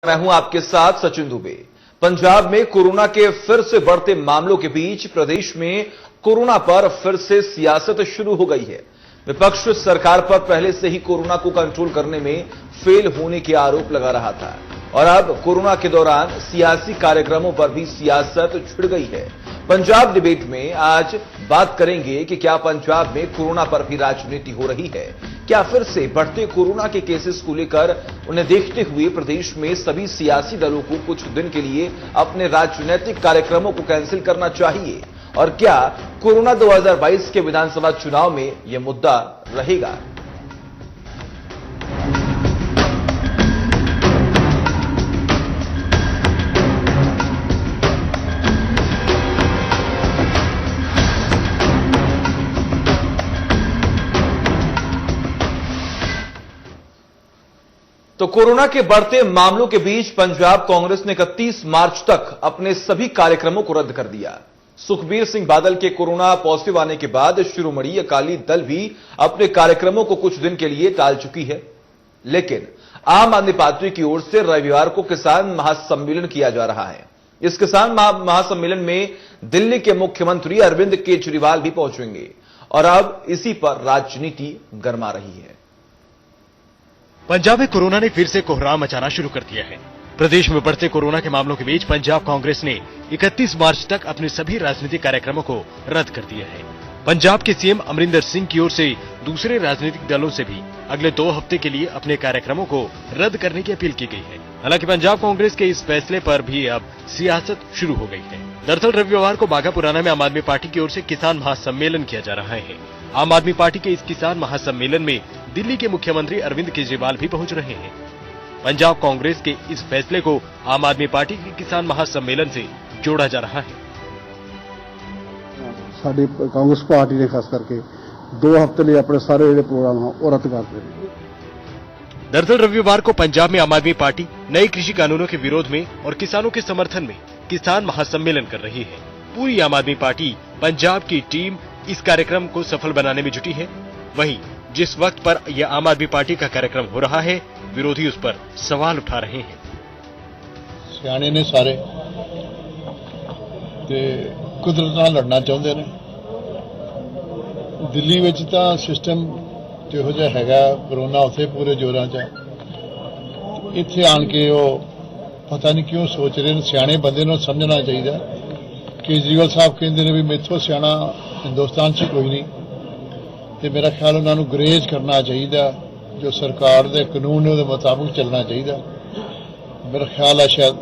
मैं हूं आपके साथ सचिन दुबे। पंजाब में कोरोना के फिर से बढ़ते मामलों के बीच प्रदेश में कोरोना पर फिर से सियासत शुरू हो गई है। विपक्ष सरकार पर पहले से ही कोरोना को कंट्रोल करने में फेल होने के आरोप लगा रहा था और अब कोरोना के दौरान सियासी कार्यक्रमों पर भी सियासत छिड़ गई है। पंजाब डिबेट में आज बात करेंगे कि क्या पंजाब में कोरोना पर भी राजनीति हो रही है, क्या फिर से बढ़ते कोरोना के केसेस को लेकर उन्हें देखते हुए प्रदेश में सभी सियासी दलों को कुछ दिन के लिए अपने राजनीतिक कार्यक्रमों को कैंसिल करना चाहिए और क्या कोरोना 2022 के विधानसभा चुनाव में यह मुद्दा रहेगा। तो कोरोना के बढ़ते मामलों के बीच पंजाब कांग्रेस ने 31 मार्च तक अपने सभी कार्यक्रमों को रद्द कर दिया। सुखबीर सिंह बादल के कोरोना पॉजिटिव आने के बाद शिरोमणि अकाली दल भी अपने कार्यक्रमों को कुछ दिन के लिए टाल चुकी है, लेकिन आम आदमी पार्टी की ओर से रविवार को किसान महासम्मेलन किया जा रहा है। इस किसान महासम्मेलन में दिल्ली के मुख्यमंत्री अरविंद केजरीवाल भी पहुंचेंगे और अब इसी पर राजनीति गरमा रही है। पंजाब में कोरोना ने फिर से कोहराम मचाना शुरू कर दिया है। प्रदेश में बढ़ते कोरोना के मामलों के बीच पंजाब कांग्रेस ने 31 मार्च तक अपने सभी राजनीतिक कार्यक्रमों को रद्द कर दिया है। पंजाब के सीएम अमरिंदर सिंह की ओर से दूसरे राजनीतिक दलों से भी अगले 2 हफ्ते के लिए अपने कार्यक्रमों को रद्द करने की अपील की गई है। हालांकि पंजाब कांग्रेस के इस फैसले पर भी अब सियासत शुरू हो गई है। दरअसल रविवार को बाघापुराना में आम आदमी पार्टी की ओर से किसान महासम्मेलन किया जा रहा है। आम आदमी पार्टी के इस किसान महासम्मेलन में दिल्ली के मुख्यमंत्री अरविंद केजरीवाल भी पहुंच रहे हैं। पंजाब कांग्रेस के इस फैसले को आम आदमी पार्टी के किसान महासम्मेलन से जोड़ा जा रहा है। साडी कांग्रेस पार्टी ने खास करके 2 हफ्ते लिए अपने सारे जो प्रोग्राम हैं वो रद्द कर दिए। दरअसल रविवार को पंजाब में आम आदमी पार्टी नए कृषि कानूनों के विरोध में और किसानों के समर्थन में किसान महासम्मेलन कर रही है। पूरी आम आदमी पार्टी पंजाब की टीम इस कार्यक्रम को सफल बनाने में जुटी है। वहीं जिस वक्त पर यह आम आदमी पार्टी का कार्यक्रम हो रहा है, विरोधी उस पर सवाल उठा रहे हैं। सियाने ने सारे ते कुदरत नाल लड़ना चाहते हैं। दिल्ली विच तां सिस्टम जिहो जिहा हैगा कोरोना उत्थे पूरे जोरां च, इत्थे आण के वो पता नहीं क्यों सोच रहे हैं। सियाने बंदे नूं समझना चाहिए। केजरीवाल साहब कहते हैं भी मेथों सियाना हिंदुस्तान से कोई नहीं, तो मेरा ख्याल उन्होंने गुरेज करना चाहिए। जो सरकार के कानून है उसके मुताबिक चलना चाहिए। मेरा ख्याल है शायद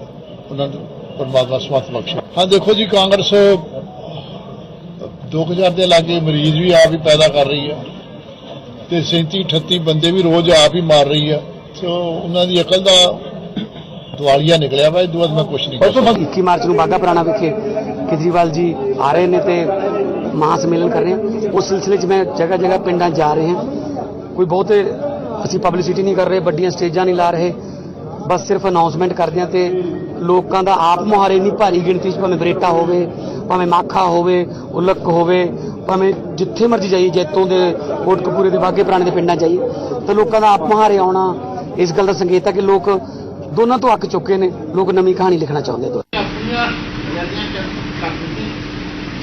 उन्होंने परमात्मा समर्थ बख्शे। हाँ देखो जी, कांग्रेस 2000 के लागे मरीज भी आप ही पैदा कर रही है, तो 37-38 बंदे भी रोज आप ही मार रही है। तो उन्होंने अकल का दिवालिया निकलिया वा। इस मैं कुछ नहीं। 21 मार्च को बाघापुराना विखे केजरीवाल जी आ रहे हैं तो महासम्मेलन कर रहे हैं। उस सिलसिले मैं जगह जगह पिंडा जा रहे हैं। कोई बहुत ਅਸੀਂ ਪਬਲਿਸਿਟੀ नहीं कर रहे, ਵੱਡੀਆਂ ਸਟੇਜਾਂ नहीं ला रहे, बस सिर्फ अनाउंसमेंट ਕਰਦੇ ਹਾਂ ਤੇ ਲੋਕਾਂ ਦਾ ਆਪ ਮੁਹਾਰੇ ਨਹੀਂ ਭਾਰੀ ਗਿਣਤੀ 'ਚ ਭਾਵੇਂ ਬਰੇਟਾ ਹੋਵੇ, ਭਾਵੇਂ ਮਾਖਾ ਹੋਵੇ, ਉਲਕ ਹੋਵੇ, ਭਾਵੇਂ ਜਿੱਥੇ ਮਰਜ਼ੀ ਜਾਈਏ, ਜੈਤੋਂ ਦੇ ਕੋਟਕਪੂਰੇ ਦੇ ਬਾਗੇ ਪੁਰਾਣੇ ਦੇ ਪਿੰਡਾਂ ਜਾਈਏ ਤਾਂ ਲੋਕਾਂ ਦਾ ਆਪ ਮੁਹਾਰੇ ਆਉਣਾ ਇਸ ਗੱਲ ਦਾ ਸੰਕੇਤ ਹੈ ਕਿ ਲੋਕ ਦੋਨਾਂ ਤੋਂ ਅੱਕ ਚੁੱਕੇ ਨੇ। ਲੋਕ ਨਵੀਂ ਕਹਾਣੀ ਲਿਖਣਾ ਚਾਹੁੰਦੇ ਨੇ।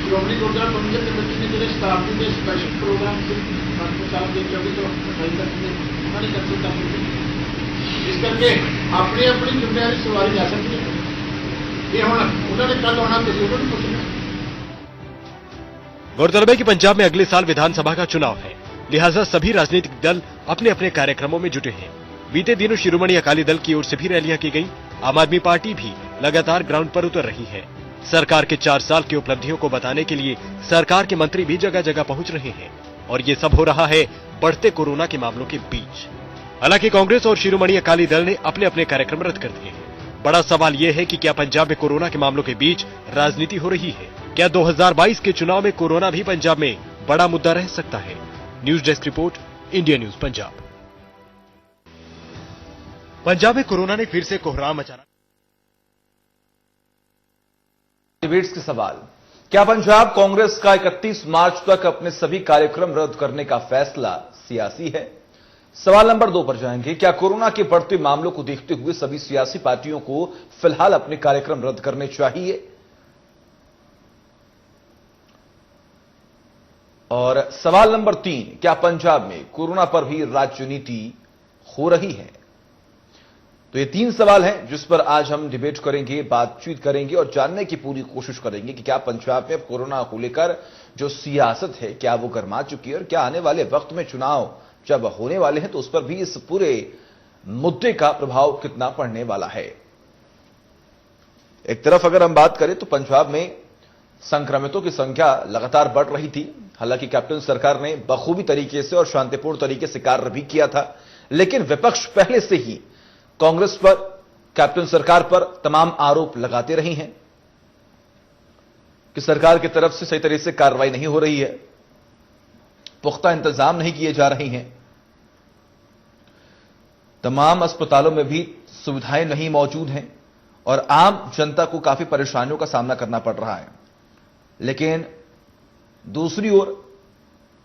ਸ਼੍ਰੋਮਣੀ ਗੁਰਦੁਆਰਾ ਪ੍ਰਬੰਧਕ ਕਮੇਟੀ ਨੇ ਜਿਹੜੇ ਸ਼ਤਾਬਦੀ ਦੇ ਸਪੈਸ਼ਲ ਪ੍ਰੋਗਰਾਮ ਸੀ ਸਾਹਿਬ ਦੇ 24 ਤੋਂ 28 ਤੱਕ ਦੇ ਉਹਨਾਂ ਨੇ ਕੈਂਸਲ ਕਰ ਦਿੱਤੇ। ਇਸ ਕਰਕੇ ਆਪਣੀ ਆਪਣੀ ਜ਼ਿੰਮੇਵਾਰੀ ਸਵਾਰੀ ਜਾ ਸਕਦੀ ਹੈ। ਇਹ ਹੁਣ ਉਹਨਾਂ ਨੇ ਕੱਲ ਆਉਣਾ ਕਿਸੇ ਨੂੰ ਨਹੀਂ ਪੁੱਛਣਾ। गौरतलब है कि पंजाब में अगले साल विधानसभा का चुनाव है, लिहाजा सभी राजनीतिक दल अपने अपने कार्यक्रमों में जुटे हैं। बीते दिनों शिरोमणि अकाली दल की ओर से भी रैलियां की गई। आम आदमी पार्टी भी लगातार ग्राउंड पर उतर रही है। सरकार के 4 साल की उपलब्धियों को बताने के लिए सरकार के मंत्री भी जगह जगह पहुंच रहे हैं और ये सब हो रहा है बढ़ते कोरोना के मामलों के बीच। हालांकि कांग्रेस और शिरोमणि अकाली दल ने अपने अपने कार्यक्रम रद्द कर दिए हैं। बड़ा सवाल यह है कि क्या पंजाब में कोरोना के मामलों के बीच राजनीति हो रही है? क्या 2022 के चुनाव में कोरोना भी पंजाब में बड़ा मुद्दा रह सकता है? News desk report, India news Punjab. Punjab में कोरोना ने फिर से कोहराम मचाना। डिबेट्स के सवाल, क्या पंजाब कांग्रेस का 31 मार्च तक अपने सभी कार्यक्रम रद्द करने का फैसला सियासी है? सवाल नंबर 2 पर जाएंगे। क्या कोरोना के बढ़ते मामलों को देखते हुए सभी सियासी पार्टियों को फिलहाल अपने कार्यक्रम रद्द करने चाहिए? और सवाल नंबर 3, क्या पंजाब में कोरोना पर भी राजनीति हो रही है? तो ये 3 सवाल हैं जिस पर आज हम डिबेट करेंगे, बातचीत करेंगे और जानने की पूरी कोशिश करेंगे कि क्या पंजाब में कोरोना को लेकर जो सियासत है क्या वो गर्मा चुकी है और क्या आने वाले वक्त में चुनाव जब होने वाले हैं तो उस पर भी इस पूरे मुद्दे का प्रभाव कितना पड़ने वाला है। एक तरफ अगर हम बात करें तो पंजाब में संक्रमितों की संख्या लगातार बढ़ रही थी। हालांकि कैप्टन सरकार ने बखूबी तरीके से और शांतिपूर्ण तरीके से कार्य भी किया था, लेकिन विपक्ष पहले से ही कांग्रेस पर, कैप्टन सरकार पर तमाम आरोप लगाते रही हैं कि सरकार की तरफ से सही तरीके से कार्रवाई नहीं हो रही है, पुख्ता इंतजाम नहीं किए जा रहे हैं, तमाम अस्पतालों में भी सुविधाएं नहीं मौजूद हैं और आम जनता को काफी परेशानियों का सामना करना पड़ रहा है। लेकिन दूसरी ओर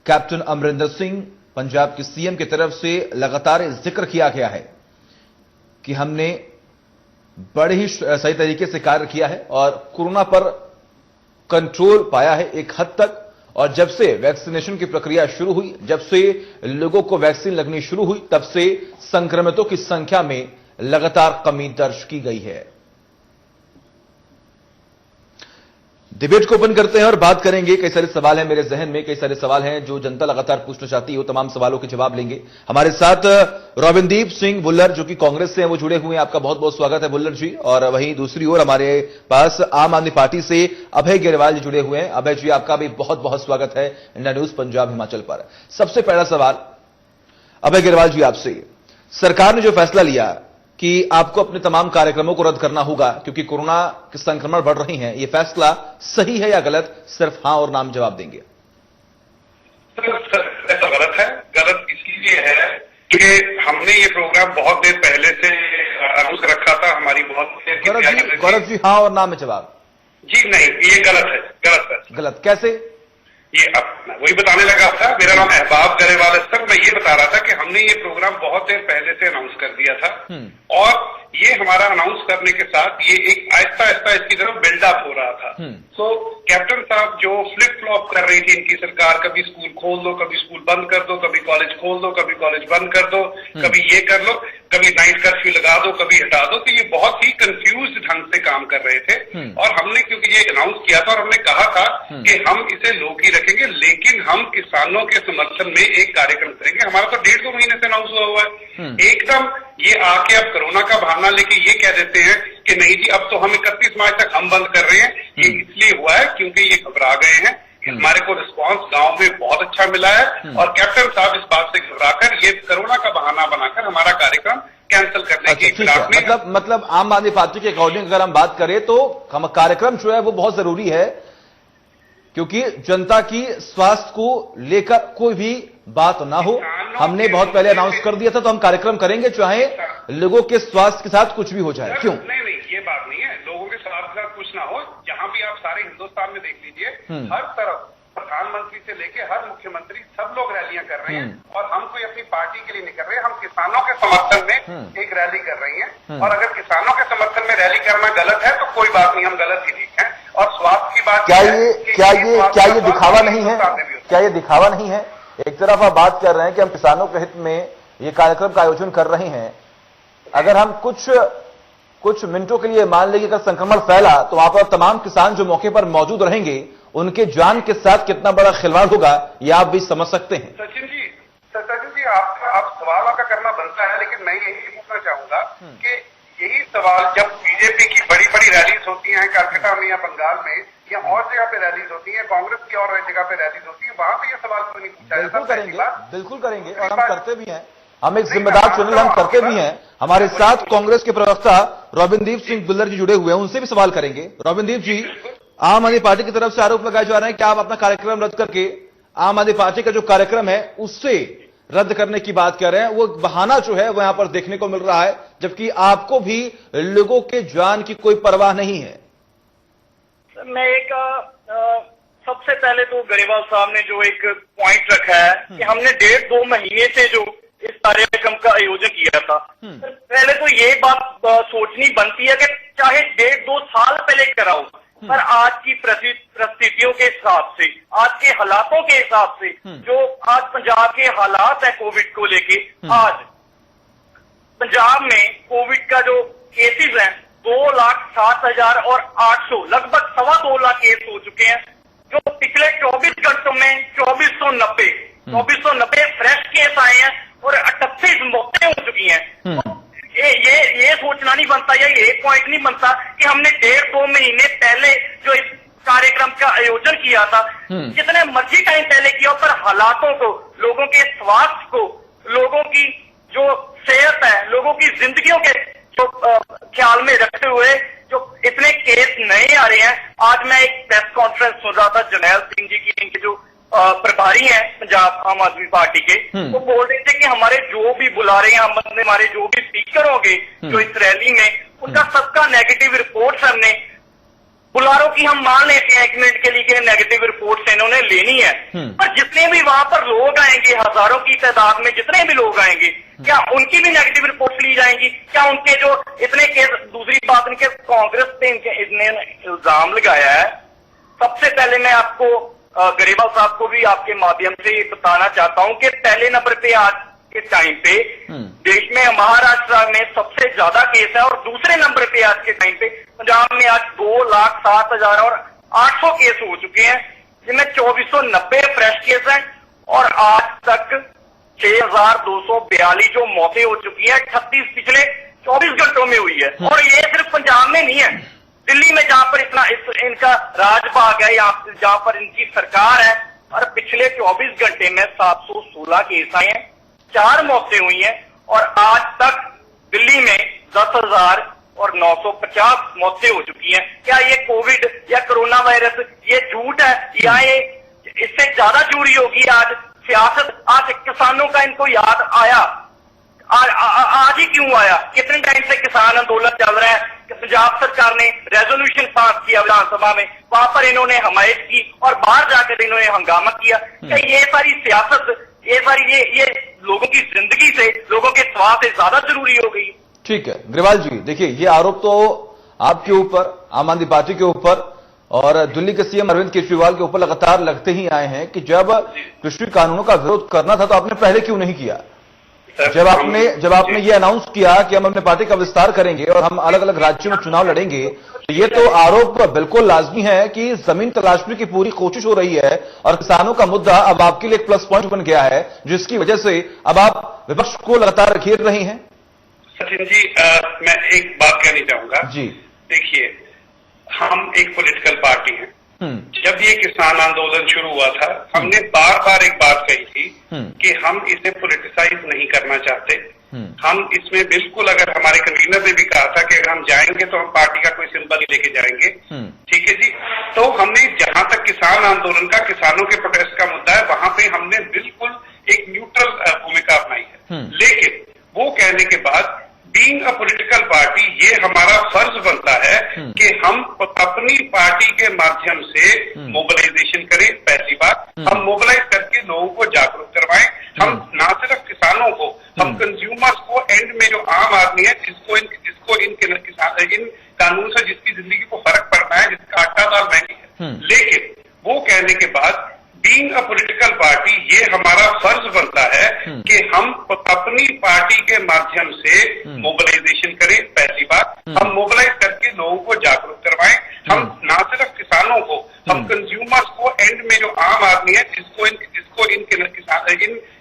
कैप्टन अमरिंदर सिंह पंजाब के सीएम की तरफ से लगातार जिक्र किया गया है कि हमने बड़े ही सही तरीके से कार्य किया है और कोरोना पर कंट्रोल पाया है एक हद तक। और जब से वैक्सीनेशन की प्रक्रिया शुरू हुई, जब से लोगों को वैक्सीन लगनी शुरू हुई, तब से संक्रमितों की संख्या में लगातार कमी दर्ज की गई है। डिबेट को ओपन करते हैं और बात करेंगे। कई सारे सवाल हैं मेरे जहन में, कई सारे सवाल हैं जो जनता लगातार पूछना चाहती है, वो तमाम सवालों के जवाब लेंगे। हमारे साथ रोबिनदीप सिंह भुल्लर जो कि कांग्रेस से हैं वो जुड़े हुए हैं। आपका बहुत बहुत स्वागत है भुल्लर जी। और वहीं दूसरी ओर हमारे पास आम आदमी पार्टी से अभय गेरवाल जी जुड़े हुए हैं। अभय जी, आपका भी बहुत बहुत स्वागत है इंडिया न्यूज पंजाब हिमाचल पर। सबसे पहला सवाल अभय गेरवाल जी आपसे, सरकार ने जो फैसला लिया कि आपको अपने तमाम कार्यक्रमों को रद्द करना होगा क्योंकि कोरोना के संक्रमण बढ़ रही हैं, यह फैसला सही है या गलत? सिर्फ हां और नाम जवाब देंगे। सर ऐसा गलत है। गलत इसलिए है कि हमने ये प्रोग्राम बहुत देर पहले से अनाउंस रखा था। हमारी बहुत गौरव जी हां और नाम में जवाब। जी नहीं, ये गलत है। गलत है। गलत कैसे? ये अब वही बताने लगा था। मेरा नाम अहबाब गरेवाल है सर। मैं ये बता रहा था कि हमने ये प्रोग्राम बहुत देर पहले से अनाउंस कर दिया था और ये हमारा अनाउंस करने के साथ ये एक आहिस्ता आहिस्ता इसकी तरफ बिल्डअप हो रहा था। तो कैप्टन साहब जो फ्लिप फ्लॉप कर रही थी इनकी सरकार, कभी स्कूल खोल दो, कभी स्कूल बंद कर दो, कभी कॉलेज खोल दो, कभी कॉलेज बंद कर दो, कभी ये कर लो, कभी नाइट कर्फ्यू लगा दो, कभी हटा दो। तो ये बहुत ही कंफ्यूज ढंग से काम कर रहे थे और हमने क्योंकि ये अनाउंस किया था और हमने कहा था कि हम इसे लोग ही रखेंगे, लेकिन हम किसानों के समर्थन में एक कार्यक्रम करेंगे। हमारा तो 1.5-2 महीने से अनाउंस हुआ है। एकदम ये आके अब कोरोना का बहाना लेके ये कह देते हैं कि नहीं जी अब तो हम 31 मार्च तक हम बंद कर रहे हैं। ये इसलिए हुआ है क्योंकि ये घबरा गए हैं। हमारे को रिस्पांस गांव में बहुत अच्छा मिला है और कैप्टन साहब इस बात से घबराकर ये कोरोना का बहाना बनाकर हमारा कार्यक्रम कैंसिल करने की खिलाफ में मतलब आम आदमी पार्टी के अकॉर्डिंग अगर हम बात करें तो हम कार्यक्रम जो है वो बहुत जरूरी है क्योंकि जनता की स्वास्थ्य को लेकर कोई भी बात ना हो। हमने बहुत पहले अनाउंस कर दिया था तो हम कार्यक्रम करेंगे चाहे लोगों के स्वास्थ्य के साथ कुछ भी हो जाए। क्यों? नहीं, ये बात नहीं है। लोगों के स्वास्थ्य के साथ कुछ ना हो। जहां भी आप सारे हिंदुस्तान में देख लीजिए, हर तरफ प्रधानमंत्री से लेके हर मुख्यमंत्री सब लोग रैलियां कर रहे हैं और हम कोई अपनी पार्टी के लिए नहीं कर रहे हैं। हम किसानों के समर्थन में एक रैली कर रही हैं और अगर किसानों के समर्थन में रैली करना गलत है तो कोई बात नहीं, हम गलत ही ठीक है। और स्वास्थ्य की बात क्या ये दिखावा नहीं है? क्या ये दिखावा नहीं है? एक तरफ आप बात कर रहे हैं कि हम किसानों के हित में ये कार्यक्रम का आयोजन कर रहे हैं, अगर हम कुछ मिनटों के लिए मान लेंगे अगर संक्रमण फैला तो वहां पर तमाम किसान जो मौके पर मौजूद रहेंगे उनके जान के साथ कितना बड़ा खिलवाड़ होगा ये आप भी समझ सकते हैं। सचिन जी आपका सवाल आपका करना बनता है, लेकिन मैं यही पूछना चाहूंगा कि यही सवाल जब बीजेपी की बड़ी बड़ी रैलीज होती हैं कलकत्ता में या बंगाल में या और जगह पे रैलीज होती है, कांग्रेस की और जगह पे रैलीज होती है, वहां पे ये सवाल क्यों नहीं पूछा जाता? बिल्कुल करेंगे और हम करते भी हैं। हम एक जिम्मेदार चैनल हम करते भी हैं। हमारे साथ कांग्रेस के प्रवक्ता रोबिनदीप सिंह भुल्लर जी जुड़े हुए हैं, उनसे भी सवाल करेंगे। रोबिनदीप जी, आम आदमी पार्टी की तरफ से आरोप लगाए जा रहे हैं कि आप अपना कार्यक्रम रद्द करके आम आदमी पार्टी का जो कार्यक्रम है उससे रद्द करने की बात कर रहे हैं। वो बहाना जो है वो यहां पर देखने को मिल रहा है, जबकि आपको भी लोगों के जान की कोई परवाह नहीं है। मैं एक सबसे पहले तो गरेवाल साहब ने जो एक पॉइंट रखा है कि हमने 1.5-2 महीने से जो इस कार्यक्रम का आयोजन किया था। पहले तो ये बात सोचनी बनती है कि चाहे 1.5-2 साल पहले कराओ, पर आज की परिस्थितियों के हिसाब से, आज के हालातों के हिसाब से, जो आज पंजाब के हालात है कोविड को लेके, आज पंजाब में कोविड का जो केसेस हैं 2,07,800, लगभग 2.25 लाख केस हो चुके हैं, जो पिछले 24 घंटों में 2490 फ्रेश केस आए हैं और 38 मौतें हो चुकी हैं। ये सोचना नहीं बनता, ये पॉइंट नहीं बनता कि हमने 1.5-2 महीने पहले जो इस कार्यक्रम का आयोजन किया था, जितने मर्जी टाइम पहले किया, पर हालातों को, लोगों के स्वास्थ्य को, लोगों की जो सेहत है, लोगों की जिंदगियों के जो ख्याल में रखते हुए जो इतने केस नए आ रहे हैं। आज मैं एक प्रेस कॉन्फ्रेंस सुन रहा था जरनैल सिंह जी की, इनके जो प्रभारी हैं पंजाब आम आदमी पार्टी के, वो बोल रहे थे कि हमारे जो भी बुला रहे हैं, हमारे जो भी स्पीकर होंगे जो इस रैली में, उनका सबका नेगेटिव रिपोर्ट्स हमने बुलारों की हम मान लेते हैं 1 मिनट के लिए कि नेगेटिव रिपोर्ट्स इन्होंने लेनी है, पर जितने भी वहां पर लोग आएंगे, हजारों की तादाद में जितने भी लोग आएंगे, क्या उनकी भी नेगेटिव रिपोर्ट्स ली जाएंगी? क्या उनके जो इतने केस, दूसरी बात इनके कांग्रेस पे इतने इल्जाम लगाया है। सबसे पहले मैं आपको गरेवाल साहब को भी आपके माध्यम से ये बताना चाहता हूं कि पहले नंबर पे आज के टाइम पे देश में महाराष्ट्र में सबसे ज्यादा केस है, और दूसरे नंबर पे आज के टाइम पे पंजाब में आज 2,07,800 केस हो चुके हैं, जिनमें 2490 फ्रेश केस हैं, और आज तक 6,242 जो मौतें हो चुकी है, 38 पिछले 24 घंटों में हुई है। और ये सिर्फ पंजाब में नहीं है, दिल्ली में जहां पर इनका राजभाग है, जहां पर इनकी सरकार है, और पिछले 24 घंटे में 716 केस आए हैं, 4 मौतें हुई हैं, और आज तक दिल्ली में 10,950 मौतें हो चुकी हैं। क्या ये कोविड या कोरोना वायरस ये झूठ है, या ये इससे ज्यादा जुड़ी होगी आज सियासत? आज किसानों का इनको याद आया, आज ही क्यों आया? कितने टाइम से किसान आंदोलन चल रहा है कि पंजाब सरकार ने रेजोल्यूशन पास किया विधानसभा में, वहां पर इन्होंने हमायत की और बाहर जाकर इन्होंने हंगामा किया। क्या ये सारी सियासत, ये सारी ये लोगों की जिंदगी से, लोगों के स्वास्थ्य से ज्यादा जरूरी हो गई? ठीक है ग्रेवाल जी, देखिए ये आरोप तो आपके ऊपर, आम आदमी पार्टी के ऊपर और दिल्ली के सीएम अरविंद केजरीवाल के ऊपर लगातार लगते ही आए हैं कि जब कृषि कानूनों का विरोध करना था तो आपने पहले क्यों नहीं किया? जब आपने ये अनाउंस किया कि हम अपने पार्टी का विस्तार करेंगे और हम अलग अलग राज्यों में चुनाव लड़ेंगे, तो ये तो आरोप बिल्कुल लाजमी है कि जमीन तलाशने की पूरी कोशिश हो रही है और किसानों का मुद्दा अब आपके लिए एक प्लस पॉइंट बन गया है, जिसकी वजह से अब आप विपक्ष को लगातार घेर रही हैं। सचिन जी, मैं एक बात कहनी चाहूंगा जी। देखिए, हम एक पॉलिटिकल पार्टी हैं। जब ये किसान आंदोलन शुरू हुआ था, हमने बार बार एक बात कही थी कि हम इसे पॉलिटिसाइज नहीं करना चाहते। हम इसमें बिल्कुल, अगर हमारे कन्वीनर ने भी कहा था कि अगर हम जाएंगे तो हम पार्टी का कोई सिंबल लेके जाएंगे, ठीक है जी। तो हमने जहां तक किसान आंदोलन का, किसानों के प्रोटेस्ट का मुद्दा है, वहां पे हमने बिल्कुल एक न्यूट्रल भूमिका अपनाई है। लेकिन वो कहने के बाद बीइंग अ पॉलिटिकल पार्टी, ये हमारा फर्ज बनता है कि हम अपनी पार्टी के माध्यम से मोबिलाइजेशन करें। पहली बात, हम मोबिलाइज करके लोगों को जागरूक करवाएं। हम ना सिर्फ किसानों को, हम कंज्यूमर्स को, एंड में जो आम आदमी है, जिसको इन कानून से जिसकी जिंदगी को फर्क पड़ना है, जिसका आटा दाल महंगी है। लेकिन वो कहने के बाद बीइंग अ पॉलिटिकल पार्टी, ये हमारा फर्ज बनता है कि हम अपनी पार्टी के माध्यम से मोबिलाइजेशन करें। पहली बात, हम मोबिलाइज करके लोगों को जागरूक करवाएं। हम ना सिर्फ किसानों को, हम कंज्यूमर्स को, एंड में जो आम आदमी है, जिसको इन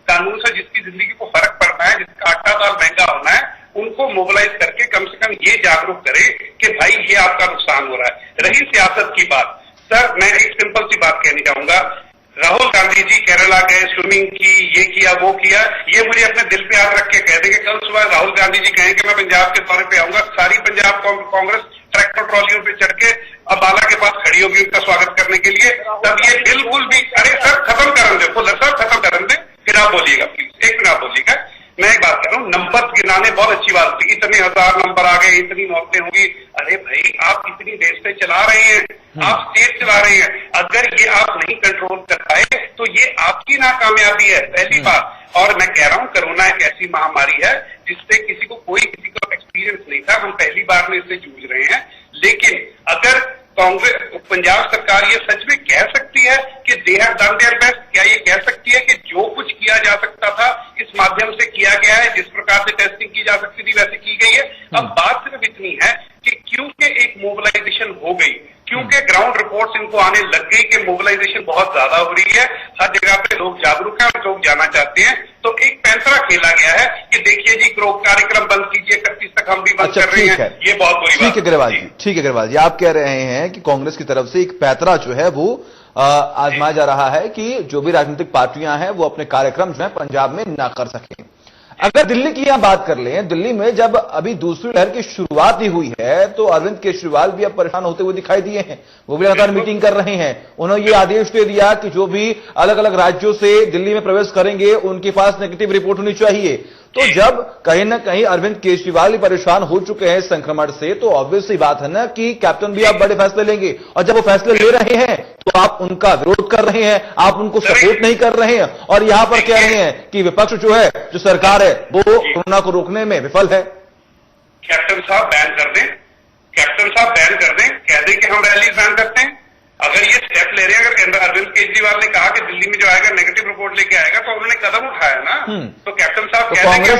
कानून से जिसकी जिंदगी को फर्क पड़ना है, जिसका आटा दाल महंगा होना है, उनको मोबिलाइज करके कम से कम ये जागरूक करें कि भाई ये आपका नुकसान हो रहा है। रही सियासत की बात, सर मैं एक सिंपल सी बात कहनी चाहूंगा। राहुल गांधी जी केरला गए, स्विमिंग की, ये किया, वो किया, ये मुझे अपने दिल पे याद रख के कह देंगे। कल सुबह राहुल गांधी जी कहें कि मैं पंजाब के दौरे पे आऊंगा, सारी पंजाब कांग्रेस ट्रैक्टर ट्रॉलियों पे चढ़ के अम्बाला के पास खड़ी होगी उनका स्वागत करने के लिए। तब ये बिल्कुल भी, अरे सर खत्म करन दे, फुलर साहब खत्म करन दे, फिर आप बोलिएगा प्लीज, एक मिनट आप बोलिएगा। मैं एक बात कह रहा हूँ, नंबर गिनाने बहुत अच्छी बात थी, इतने हजार नंबर आ गए, इतनी मौतें होंगी। अरे भाई, आप इतनी देर से चला रहे हैं, आप स्टेट चला रहे हैं, अगर ये आप नहीं कंट्रोल कर पाए तो ये आपकी नाकामयाबी है, पहली बात। और मैं कह रहा हूँ, कोरोना एक ऐसी महामारी है जिससे किसी को एक्सपीरियंस नहीं था, हम पहली बार में इससे जूझ रहे हैं। लेकिन अगर कांग्रेस, पंजाब सरकार ये सच में कह सकती है कि they have done their best, क्या ये कह सकती है कि जो कुछ किया जा सकता था इस माध्यम से किया गया है, जिस प्रकार से टेस्टिंग की जा सकती थी वैसे की गई है? अब बात सिर्फ इतनी है कि क्योंकि एक मोबिलाइजेशन हो गई, क्योंकि ग्राउंड रिपोर्ट्स इनको आने लग गई कि मोबिलाइजेशन बहुत ज्यादा हो रही है, हर जगह पे लोग जागरूक हैं और लोग जाना चाहते हैं, तो एक पैंतरा खेला गया है कि देखिए जी, कार्यक्रम बंद कीजिए, 31 तक हम भी बंद कर रहे हैं। ये बहुत बुरी बात है। ठीक है अग्रवाल जी, ठीक है अग्रवाल जी, आप कह रहे हैं कि कांग्रेस की तरफ से एक पैंतरा जो है वो आजमाया जा रहा है कि जो भी राजनीतिक पार्टियां हैं वो अपने कार्यक्रम जो है पंजाब में ना कर सकें। अगर दिल्ली की यहां बात कर लें, दिल्ली में जब अभी दूसरी लहर की शुरुआत ही हुई है तो अरविंद केजरीवाल भी अब परेशान होते हुए दिखाई दिए हैं, वो भी लगातार मीटिंग कर रहे हैं। उन्होंने ये आदेश दे दिया कि जो भी अलग अलग राज्यों से दिल्ली में प्रवेश करेंगे उनके पास नेगेटिव रिपोर्ट होनी चाहिए। तो जब कहीं ना कहीं अरविंद केजरीवाल ही परेशान हो चुके हैं संक्रमण से, तो ऑब्वियस सी बात है ना कि कैप्टन भी आप बड़े फैसले लेंगे, और जब वो फैसले ले रहे हैं तो आप उनका विरोध कर रहे हैं, आप उनको सपोर्ट नहीं कर रहे हैं, और यहां पर कह रहे हैं कि विपक्ष जो है, जो सरकार है, वो कोरोना को रोकने में विफल है। कैप्टन साहब बैन कर दें, कैप्टन साहब बैन कर दें, कह दें कि हम रैली बैन करते हैं। अगर ये स्टेप ले रहे हैं, अगर अरविंद केजरीवाल ने कहा कि दिल्ली में जो आएगा नेगेटिव रिपोर्ट लेके आएगा, तो उन्होंने कदम उठाया ना, तो कैप्टन साहब कांग्रेस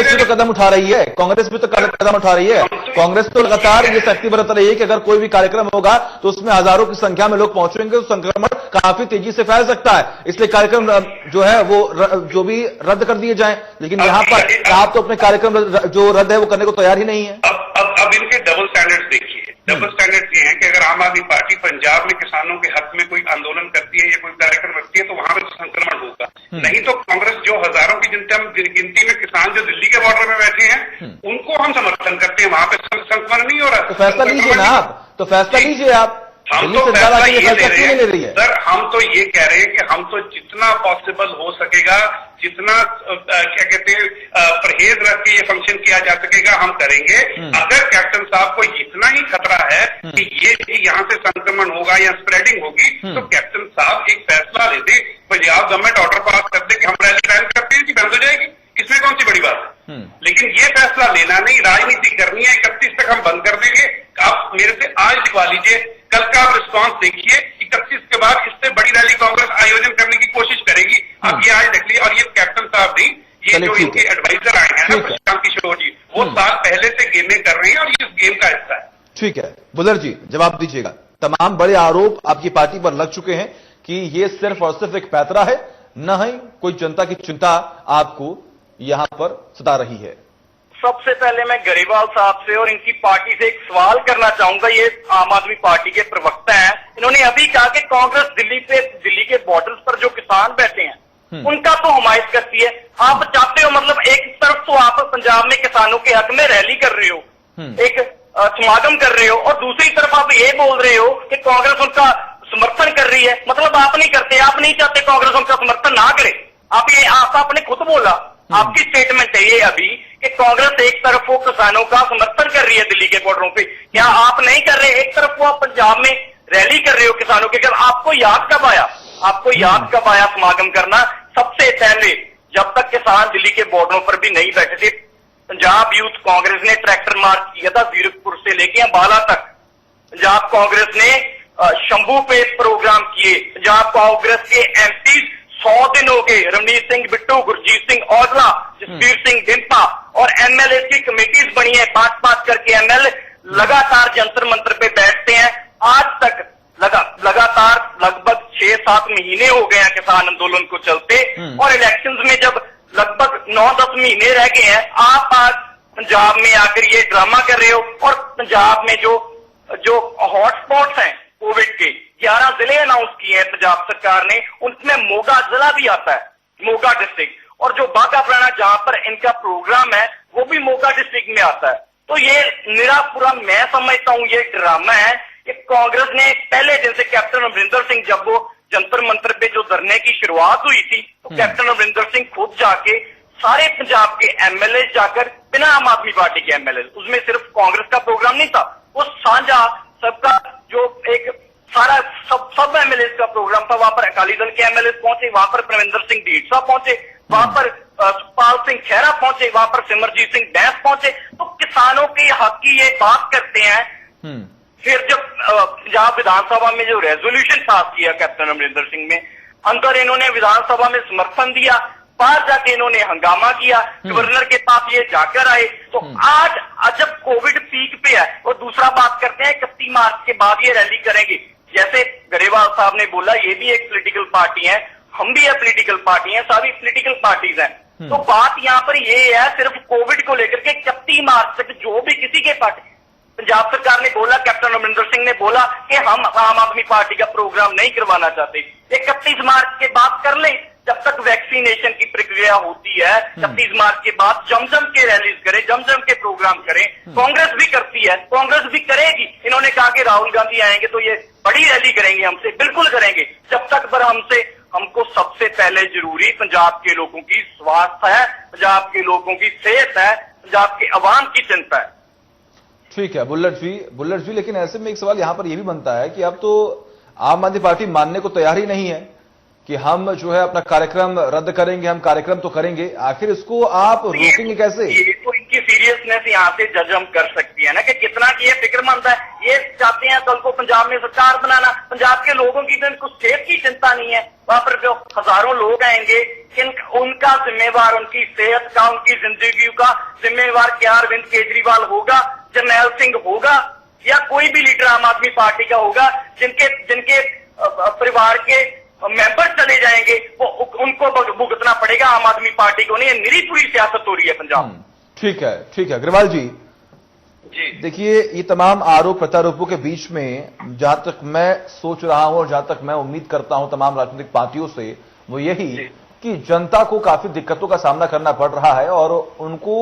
भी तो कदम उठा रही है, कांग्रेस भी तो कदम उठा रही है। कांग्रेस तो लगातार ये सख्ती बरत रही है कि अगर कोई भी कार्यक्रम होगा तो उसमें हजारों की संख्या में लोग पहुंचेंगे तो संक्रमण काफी तेजी से फैल सकता है, इसलिए कार्यक्रम जो है वो जो भी रद्द कर दिए जाएं। लेकिन यहां पर आप तो अपने कार्यक्रम जो रद्द है वो करने को तैयार ही नहीं है। अब इनके डबल स्टैंडर्ड्स देखिए। डबल स्टैंडर्ड ये है कि अगर आम आदमी पार्टी पंजाब में किसानों के हक में कोई आंदोलन करती है या कोई कार्यक्रम रखती है तो वहां पर संक्रमण होगा, नहीं तो कांग्रेस जो हजारों की गिनती में किसान जो दिल्ली के बॉर्डर में बैठे हैं उनको हम समर्थन करते हैं, वहां पे संक्रमण नहीं हो रहा। तो फैसला लीजिए ना आप, तो फैसला लीजिए आप। हम तो फैसला ये ले रहे हैं सर, हम तो ये कह रहे हैं कि हम तो जितना पॉसिबल हो सकेगा, जितना क्या कहते हैं परहेज रख के ये फंक्शन किया जा सकेगा हम करेंगे। अगर कैप्टन साहब को इतना ही खतरा है कि ये यहाँ से संक्रमण होगा या स्प्रेडिंग होगी, तो कैप्टन साहब एक फैसला ले दे, पंजाब गवर्नमेंट ऑर्डर पास कर दे कि हम रैली बैन करते हैं कि बंद हो जाएगी, इसमें कौन सी बड़ी बात है। लेकिन ये फैसला लेना नहीं, राजनीति करनी है, 31 तक हम बंद कर देंगे। आप मेरे से आज लिखवा लीजिए, कल का आप रिस्पॉन्स देखिए, 31 के बाद इससे बड़ी रैली कांग्रेस आयोजन करने की कोशिश करेगी। आप ये आज देख लीजिए, और ये कैप्टन साहब नहीं, ये जो इनके एडवाइजर आए हैं ना प्रशांत किशोर जी, वो साल पहले से गेमें कर रहे हैं और ये इस गेम का हिस्सा है। ठीक है बुलर जी, जवाब दीजिएगा। तमाम बड़े आरोप आपकी पार्टी पर लग चुके हैं कि ये सिर्फ और सिर्फ एक पैतरा है, न ही कोई जनता की चिंता आपको यहां पर सता रही है। सबसे पहले मैं गरीवाल साहब से और इनकी पार्टी से एक सवाल करना चाहूंगा। ये आम आदमी पार्टी के प्रवक्ता हैं, इन्होंने अभी कहा कि कांग्रेस दिल्ली के बॉर्डर्स पर जो किसान बैठे हैं उनका तो हमायत करती है। आप चाहते हो, मतलब एक तरफ तो आप पंजाब में किसानों के हक में रैली कर रहे हो, एक समागम कर रहे हो, और दूसरी तरफ आप ये बोल रहे हो कि कांग्रेस उनका समर्थन कर रही है। मतलब आप नहीं करते, आप नहीं चाहते कांग्रेस उनका समर्थन ना करे। आपने खुद बोला, आपकी स्टेटमेंट है ये अभी कि कांग्रेस एक तरफ वो किसानों का समर्थन कर रही है दिल्ली के बॉर्डरों पे, क्या आप नहीं कर रहे? एक तरफ वो आप पंजाब में रैली कर रहे हो किसानों के, आपको याद कब आया समागम करना? सबसे पहले जब तक किसान दिल्ली के बॉर्डरों पर भी नहीं बैठे थे, पंजाब यूथ कांग्रेस ने ट्रैक्टर मार्च किया था जीरकपुर से लेके अंबाला तक। पंजाब कांग्रेस ने शंभू पे प्रोग्राम किए। पंजाब कांग्रेस के एमपी 100 दिन हो गए, रमनीत सिंह बिट्टू, गुरजीत सिंह औजला, जसबीर सिंह डिम्पा, और एमएलए की कमेटीज बनी है, 5-5 करके एमएलए लगातार जंतर मंत्र पे बैठते हैं। आज तक लगातार लगभग 6-7 महीने हो गए हैं किसान आंदोलन को चलते, और इलेक्शंस में जब लगभग 9-10 महीने रह गए हैं, आप आज पंजाब में आकर ये ड्रामा कर रहे हो। और पंजाब में जो हॉटस्पॉट्स हैं कोविड के 11 जिले अनाउंस किए हैं पंजाब सरकार ने, उनमें मोगा जिला भी आता है, मोगा डिस्ट्रिक्ट, और जो बाघा पुराना जहां पर इनका प्रोग्राम है वो भी मोगा डिस्ट्रिक्ट में आता है। तो ये निरा पूरा मैं समझता हूं ये ड्रामा है। कि कांग्रेस ने पहले दिन से कैप्टन अमरिंदर सिंह, जब वो जंतर मंतर पे जो धरने की शुरुआत हुई थी, तो कैप्टन अमरिंदर सिंह खुद जाके सारे पंजाब के एमएलए जाकर, बिना आम आदमी पार्टी के एमएलए, उसमें सिर्फ कांग्रेस का प्रोग्राम नहीं था, वो साझा सबका जो एक सारा सब एमएलए का प्रोग्राम था। वहां पर अकाली दल के एमएलए पहुंचे, वहां पर प्रविंदर सिंह ढींडसा पहुंचे, वहां पर सुखपाल सिंह खैरा पहुंचे, वहां पर सिमरजीत सिंह बैंस पहुंचे। तो किसानों के हक की ये बात करते हैं। फिर जब पंजाब विधानसभा में जो रेजोल्यूशन पास किया कैप्टन अमरिंदर सिंह ने, अंदर इन्होंने विधानसभा में समर्थन दिया, बाहर जाके इन्होंने हंगामा किया, गवर्नर के पास ये जाकर आए। तो आज जब कोविड पीक पे है, और दूसरा बात करते हैं 31 मार्च के बाद ये रैली करेंगे। जैसे गरेवाल साहब ने बोला, ये भी एक पॉलिटिकल पार्टी है, हम भी एक पॉलिटिकल पार्टी है, सभी पॉलिटिकल पार्टीज हैं। तो बात यहाँ पर ये है सिर्फ कोविड को लेकर के 31 मार्च तक जो भी किसी के पार्टी, पंजाब सरकार ने बोला, कैप्टन अमरिंदर सिंह ने बोला कि हम आम आदमी पार्टी का प्रोग्राम नहीं करवाना चाहते। 31 मार्च के बाद कर ले, जब तक वैक्सीनेशन की प्रक्रिया होती है। 31 मार्च के बाद जमजम के रैलीज करें, जमजम के प्रोग्राम करें। कांग्रेस भी करती है, कांग्रेस भी करेगी। इन्होंने कहा कि राहुल गांधी आएंगे तो ये बड़ी रैली करेंगे, हमसे बिल्कुल करेंगे। जब तक पर हमको सबसे पहले जरूरी पंजाब के लोगों की स्वास्थ्य है, पंजाब के लोगों की सेहत है, पंजाब के अवाम की चिंता है। ठीक है बुल्लट जी, लेकिन ऐसे में एक सवाल यहां पर यह भी बनता है कि अब तो आम आदमी पार्टी मानने को तैयार ही नहीं है कि हम जो है अपना कार्यक्रम रद्द करेंगे, हम कार्यक्रम तो करेंगे। आखिर इसको आप रोकेंगे कैसे? ये तो इनकी सीरियसनेस यहाँ से जज हम कर सकती है ना, कि कितना की ये फिक्रमंद है। ये चाहते हैं कल को पंजाब में सरकार बनाना, पंजाब के लोगों की तो इनको सेहत की चिंता नहीं है। वहां पर जो हजारों लोग आएंगे, उनका जिम्मेवार, उनकी सेहत का, उनकी जिंदगी का जिम्मेवार क्या अरविंद केजरीवाल होगा, जरनैल सिंह होगा, या कोई भी लीडर आम आदमी पार्टी का होगा, जिनके परिवार के मेंबर चले जाएंगे, वो उनको भुगतना पड़ेगा, आम आदमी पार्टी को नहीं। ये निरी पूरी सियासत हो रही है पंजाब। ठीक है अग्रवाल जी, देखिए ये तमाम आरोप प्रत्यारोपों के बीच में जहां तक मैं सोच रहा हूं और जहां तक मैं उम्मीद करता हूं तमाम राजनीतिक पार्टियों से, वो यही कि जनता को काफी दिक्कतों का सामना करना पड़ रहा है और उनको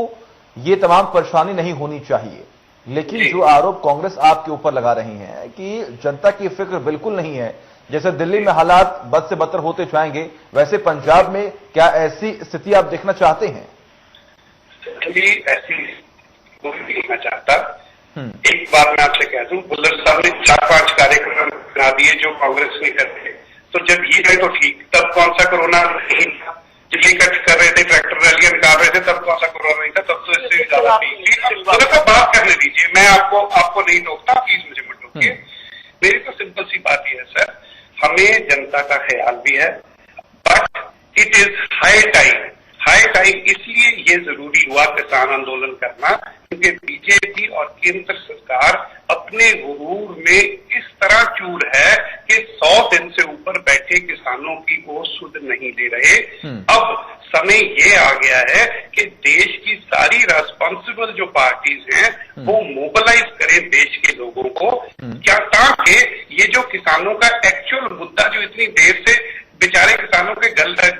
ये तमाम परेशानी नहीं होनी चाहिए। लेकिन जो आरोप कांग्रेस आपके ऊपर लगा रही है कि जनता की फिक्र बिल्कुल नहीं है, जैसे दिल्ली में हालात बद से बदतर होते जाएंगे, वैसे पंजाब में क्या ऐसी स्थिति आप देखना चाहते हैं? ऐसी कोई नहीं देखना चाहता। एक बात मैं आपसे कह दूं, बुल्लट साहब ने 4-5 कार्यक्रम बना दिए जो कांग्रेस ने करते, तो जब ये है तो ठीक, तब कौन सा कोरोना नहीं था? जब ये कट कर रहे थे, ट्रैक्टर रैलियां निकाल रहे थे, तब कौन सा कोरोना नहीं था? तब तो इससे ज्यादा ठीक। बात करने दीजिए, मैं आपको नहीं रोकता, प्लीज मुझे मत रोकिए। मेरी तो सिंपल सी बात ही है सर, हमें जनता का ख्याल भी है, but it is high time इसलिए ये जरूरी हुआ किसान आंदोलन करना, क्योंकि बीजेपी और केंद्र सरकार अपने गुरूर में इस तरह चूर है कि 100 दिन से ऊपर बैठे किसानों की वो सुध नहीं ले रहे। अब समय ये आ गया है कि देश की सारी रेस्पॉन्सिबल जो पार्टीज हैं वो मोबिलाइज करें देश के लोगों को, क्या ताकि ये जो किसानों का एक्चुअल मुद्दा जो इतनी देर से बेचारे किसानों के गले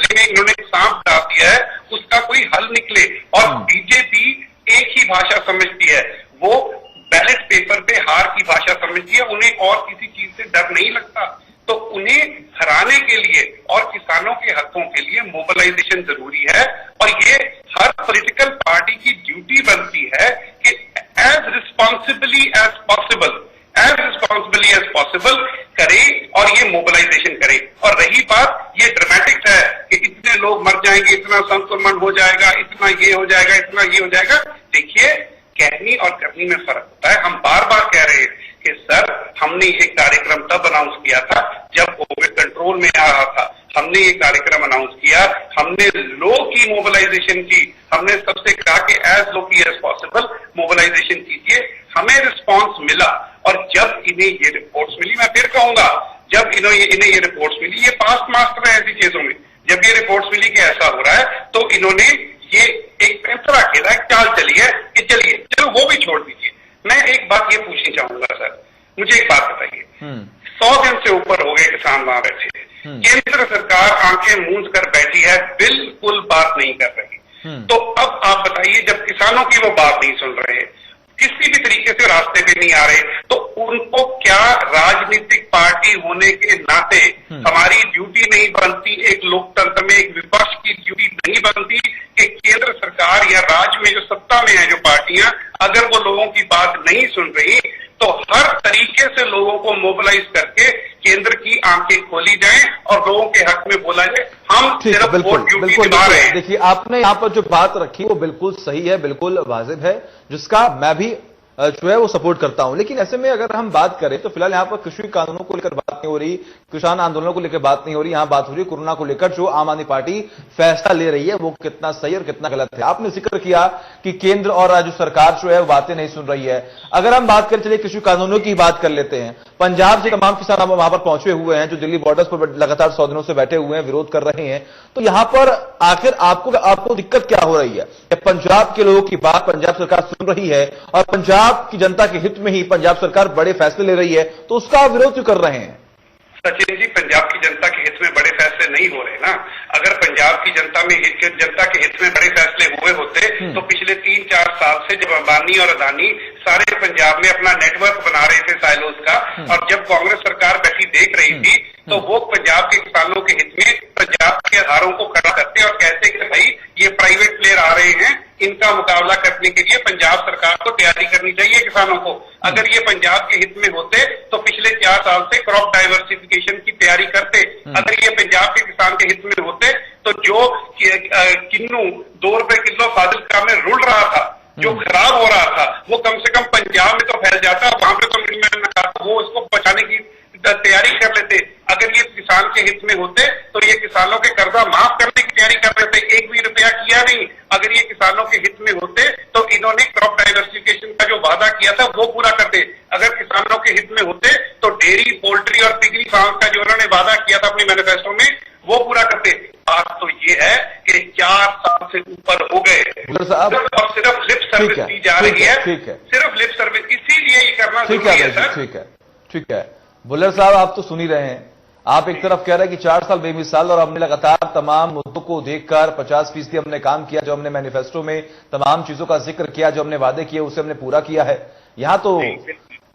में इन्होंने सांप डाल दिया है, उसका कोई हल निकले। और बीजेपी एक ही भाषा समझती है, वो बैलेट पेपर पे हार की भाषा समझती है, उन्हें और किसी चीज से डर नहीं लगता। तो उन्हें हराने के लिए और किसानों के हकों के लिए मोबिलाइजेशन जरूरी है, और ये हर पॉलिटिकल पार्टी की ड्यूटी बनती है कि एज रिस्पॉन्सिबली एज पॉसिबल करे और ये मोबिलाइजेशन करे। और रही बात, ये ड्रामेटिक है कि इतने लोग मर जाएंगे, इतना संक्रमण हो जाएगा, इतना ये हो जाएगा, इतना ये हो जाएगा। देखिए, कहनी और करनी में फर्क होता है। हम बार बार कह रहे हैं कि सर, हमने एक कार्यक्रम तब अनाउंस किया था जब कोविड कंट्रोल में आ रहा था, हमने ये कार्यक्रम अनाउंस किया, हमने लो की मोबिलाइजेशन की, हमने सबसे कहा कि एज लो की एज पॉसिबल मोबिलाइजेशन कीजिए। हमें रिस्पॉन्स मिला, और जब इन्हें ये रिपोर्ट्स मिली, मैं फिर कहूंगा, जब इन्हें ये रिपोर्ट्स मिली, ये पास्ट मास्टर है ऐसी चीजों में, जब ये रिपोर्ट्स मिली कि ऐसा हो रहा है, तो इन्होंने ये एक फैसला खेला, एक चाल चली है कि चलिए चलो वो भी छोड़ दीजिए। मैं एक बात ये पूछनी चाहूंगा सर, मुझे एक बात बताइए, 100 दिन से ऊपर हो गए किसान वहां बैठे, केंद्र सरकार आंखें मूंद कर बैठी है, बिल्कुल बात नहीं कर रही। तो अब आप बताइए, जब किसानों की वो बात नहीं सुन रहे, किसी भी तरीके से रास्ते पे नहीं आ रहे, तो उनको क्या राजनीतिक पार्टी होने के नाते हमारी ड्यूटी नहीं बनती, एक लोकतंत्र में एक विपक्ष की ड्यूटी नहीं बनती कि केंद्र सरकार या राज्य में जो सत्ता में है जो पार्टियां, अगर वो लोगों की बात नहीं सुन रही तो हर तरीके से लोगों को मोबिलाइज करके केंद्र की आंखें खोली जाएं और लोगों के हक में बोला जाए। हम सिर्फ वोट ड्यूटी निभा रहे हैं। देखिए, आपने यहां पर जो बात रखी वो बिल्कुल सही है, बिल्कुल वाजिब है, जिसका मैं भी जो है वो सपोर्ट करता हूं। लेकिन ऐसे में अगर हम बात करें तो फिलहाल यहां पर कृषि कानूनों को लेकर बात नहीं हो रही, किसान आंदोलनों को लेकर बात नहीं हो रही, यहां बात हो रही है कोरोना को लेकर जो आम आदमी पार्टी फैसला ले रही है वो कितना सही और कितना गलत है। आपने जिक्र किया कि केंद्र और राज्य सरकार जो है बातें नहीं सुन रही है। अगर हम बात करें, चलिए कृषि कानूनों की बात कर लेते हैं। पंजाब से तमाम किसान वहां पर पहुंचे हुए हैं जो दिल्ली बॉर्डर्स पर लगातार 100 दिनों से बैठे हुए हैं, विरोध कर रहे हैं। तो यहां पर आखिर आपको दिक्कत क्या हो रही है? पंजाब के लोगों की बात पंजाब सरकार सुन रही है और पंजाब की जनता के हित में ही पंजाब सरकार बड़े फैसले ले रही है, तो उसका विरोध क्यों कर रहे हैं? सचिन जी, पंजाब की जनता के हित में बड़े फैसले नहीं हो रहे ना। अगर पंजाब की जनता के हित में बड़े फैसले हुए होते तो पिछले 3-4 साल से जब अंबानी और अदानी सारे पंजाब में अपना नेटवर्क बना रहे थे साइलोज का, और जब कांग्रेस सरकार बैठी देख रही थी तो वो पंजाब के किसानों के हित में पंजाब के आधारों को खड़ा करते और कहते कि भाई ये प्राइवेट प्लेयर आ रहे हैं, इनका मुकाबला करने के लिए पंजाब सरकार को तैयारी करनी चाहिए किसानों को। अगर ये पंजाब के हित में होते तो पिछले 4 साल से क्रॉप डाइवर्सिफिकेशन की तैयारी करते। अगर ये पंजाब के किसान के हित में होते तो जो किन्नू 2 रुपए किलो फाजिलका में रुल रहा था, जो खराब हो रहा था, वो कम से कम पंजाब में तो फैल जाता, वहां पे तो वो उसको बचाने की तैयारी कर लेते। अगर ये किसान के हित में होते तो ये किसानों के कर्जा माफ करने की तैयारी कर लेते। 1 भी रुपया किया नहीं। अगर ये किसानों के हित में होते तो इन्होंने क्रॉप डाइवर्सिफिकेशन का जो वादा किया था वो पूरा करते। अगर किसानों के हित में होते तो डेयरी, पोल्ट्री और पिगरी फार्म का जो उन्होंने वादा किया था अपने मैनिफेस्टो में वो पूरा करते। बात तो ये है कि 4 साल से ऊपर हो गए और सिर्फ लिप सर्विस दी जा रही है, सिर्फ लिप सर्विस। इसीलिए ये करना जरूरी है सर। ठीक है बुल्लर साहब, आप तो सुन ही रहे हैं। आप एक तरफ कह रहे हैं कि 4 साल बेमिसाल और हमने लगातार तमाम मुद्दों को देखकर 50% हमने काम किया, जो हमने मैनिफेस्टो में तमाम चीजों का जिक्र किया, जो हमने वादे किए उसे हमने पूरा किया है। यहां तो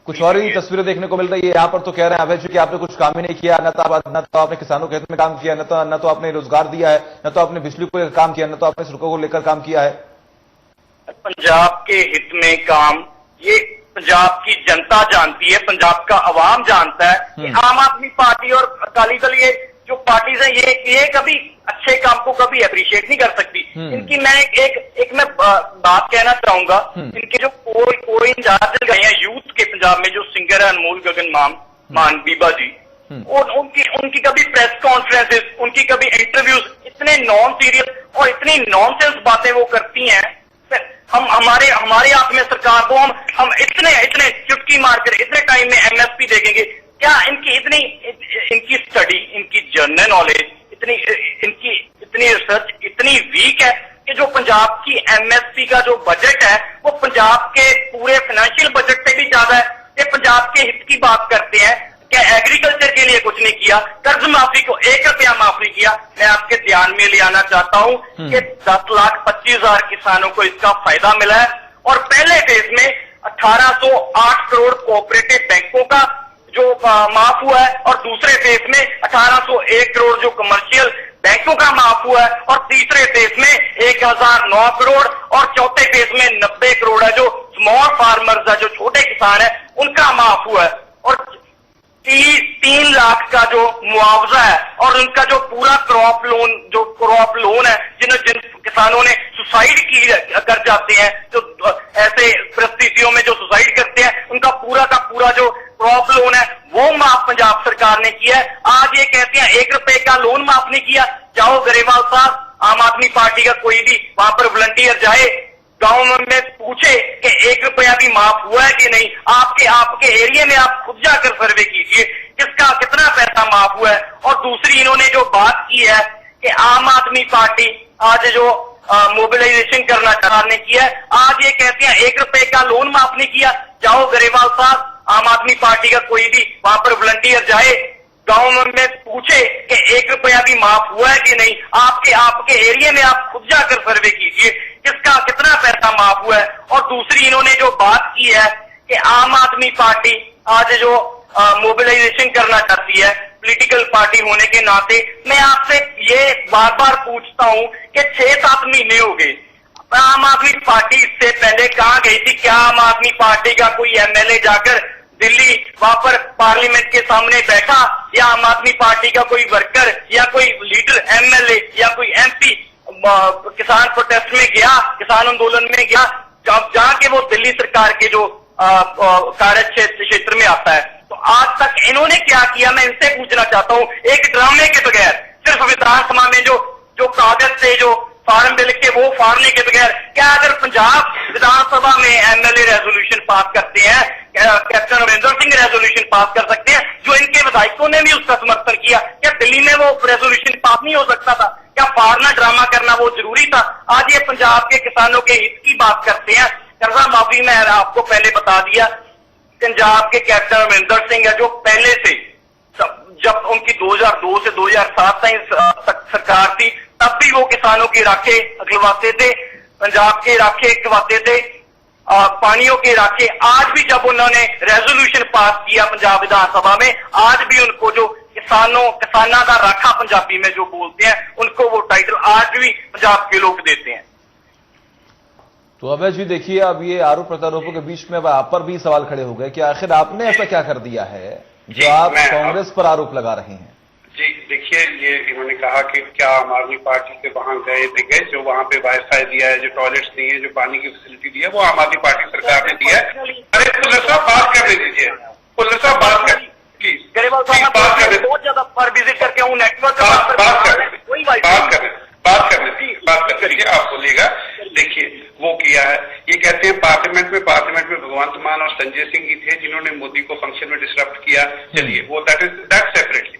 कुछ और ही तस्वीरें देखने को मिल रही है। यहां पर तो कह रहे हैं अभय जी कि आपने कुछ काम ही नहीं किया, न तो आपने किसानों के हित में काम किया, न तो आपने रोजगार दिया है, न तो आपने बिजली को लेकर काम किया, न तो आपने सड़कों को लेकर काम किया है। पंजाब के हित में काम ये पंजाब की जनता जानती है, पंजाब का अवाम जानता है कि आम आदमी पार्टी और अकाली दल ये जो पार्टीज है ये कभी अच्छे काम को कभी अप्रिशिएट नहीं कर सकती। इनकी मैं एक मैं बात कहना चाहूंगा, इनके जो कोई इंचार्ज गए हैं यूथ के पंजाब में, जो सिंगर है अनमोल गगन मान बीबा जी, उनकी कभी प्रेस कॉन्फ्रेंसेस, उनकी कभी इंटरव्यूज इतने नॉन सीरियस और इतनी नॉनसेंस बातें वो करती हैं। हम हमारे हाथ में सरकार को हम इतने चुटकी मारकर इतने टाइम में एमएसपी देखेंगे क्या? इनकी स्टडी, इनकी जर्नल नॉलेज, इतनी रिसर्च इतनी वीक है कि जो पंजाब की एमएसपी का जो बजट है वो पंजाब के पूरे फाइनेंशियल बजट से भी ज्यादा है। ये पंजाब के हित की बात करते हैं, क्या एग्रीकल्चर के लिए कुछ नहीं किया, कर्ज माफी को 1 रुपया माफ नहीं किया। मैं आपके ध्यान में ले आना चाहता हूं कि 10,25,000 किसानों को इसका फायदा मिला है और पहले फेज में 1808 करोड़ कोऑपरेटिव बैंकों का जो माफ हुआ है और दूसरे फेज में 1801 करोड़ जो कमर्शियल बैंकों का माफ हुआ है और तीसरे फेज में 1009 करोड़ और चौथे फेज में 90 करोड़ है जो स्मॉल फार्मर्स है, जो छोटे किसान है, उनका माफ हुआ है और 3 लाख का जो मुआवजा है और उनका जो पूरा क्रॉप लोन है, जिन किसानों ने सुसाइड कर जाते हैं, जो ऐसे परिस्थितियों में जो सुसाइड करते हैं, उनका पूरा का पूरा जो क्रॉप लोन है वो माफ पंजाब सरकार ने किया है। आज ये कहते हैं 1 रुपए का लोन माफ नहीं किया। जाओ गरेवाल साहब, आम आदमी पार्टी का कोई भी वहां पर वॉलंटियर जाए, गांव में पूछे कि 1 रुपया भी माफ हुआ है कि नहीं। आपके एरिया में आप खुद जाकर सर्वे कीजिए किसका कितना पैसा माफ हुआ है। और दूसरी इन्होंने जो बात की है कि आम आदमी पार्टी आज जो मोबिलाइजेशन करना सरकार ने किया है, आज ये कहते हैं 1 रुपए का लोन माफ नहीं किया। जाओ गरेवाल साहब, आम आदमी पार्टी का कोई भी वहां पर वॉलंटियर जाए, गांव में पूछे कि 1 रुपया भी माफ हुआ है कि नहीं। आपके एरिया में आप खुद जाकर सर्वे कीजिए किसका कितना पैसा माफ हुआ है। और दूसरी इन्होंने जो बात की है कि आम आदमी पार्टी आज जो मोबिलाइजेशन करना चाहती है, पॉलिटिकल पार्टी होने के नाते मैं आपसे ये बार बार पूछता हूं कि 6-7 महीने हो गए, आम आदमी पार्टी इससे पहले कहां गई थी? क्या आम आदमी पार्टी का कोई एमएलए जाकर दिल्ली वहां पर पार्लियामेंट के सामने बैठा, या आम आदमी पार्टी का कोई वर्कर या कोई लीडर एमएलए या कोई एमपी किसान प्रोटेस्ट में गया, किसान आंदोलन में गया, जहां के वो दिल्ली सरकार के जो कार्य क्षेत्र में आता है? तो आज तक इन्होंने क्या किया, मैं इनसे पूछना चाहता हूं। एक ड्रामे के बगैर, सिर्फ विधानसभा में जो कागज से जो फॉर्म बिल के वो फाड़ने के बगैर, क्या अगर पंजाब विधानसभा में एमएलए रेजोल्यूशन पास करते हैं, captain Amarinder Singh resolution pass कर सकते हैं, जो इनके विधायकों ने भी उसका समर्थन किया, क्या दिल्ली में वो रेजोल्यूशन पास नहीं हो सकता था? क्या फाड़ना, ड्रामा करना वो जरूरी था? आज ये पंजाब के किसानों के हित की बात करते हैं। कर्जा माफी में आपको पहले बता दिया, पंजाब के कैप्टन अमरिंदर सिंह है, जो पहले से जब उनकी 2002 से 2007 तक सरकार थी, तब भी वो किसानों के राखे अगलवाते थे, पंजाब के राखे अगलवाते थे, पानियों के राखे। आज भी जब उन्होंने रेजोल्यूशन पास किया पंजाब विधानसभा में, आज भी उनको जो किसाना का राखा पंजाबी में जो बोलते हैं, उनको वो टाइटल आज भी पंजाब के लोग देते हैं। तो अभय जी देखिए, अब ये आरोप प्रत्यारोपों के बीच में अब आप पर भी सवाल खड़े हो गए कि आखिर आपने ऐसा क्या कर दिया है जो आप कांग्रेस पर आरोप लगा रहे हैं? जी देखिए, ये इन्होंने कहा कि क्या आम आदमी पार्टी के वहां गए जो वहां पे वाईफाई दिया है, जो टॉयलेट्स दिए हैं, जो पानी की फैसिलिटी दी है, वो आम आदमी पार्टी सरकार ने दिया है। अरे पुलिस साहब बात करने दीजिए, पुलिस साहब बात कर प्लीज, गरीबाल साहब बात करने, बहुत ज्यादा पर विजिट करके हूँ, नेटवर्क बात करिए, आप बोलिएगा। देखिए वो किया है, ये कहते हैं पार्लियामेंट में भगवंत मान और संजय सिंह ही थे जिन्होंने मोदी को फंक्शन में डिसरप्ट किया। चलिए वो दैट सेपरेटली।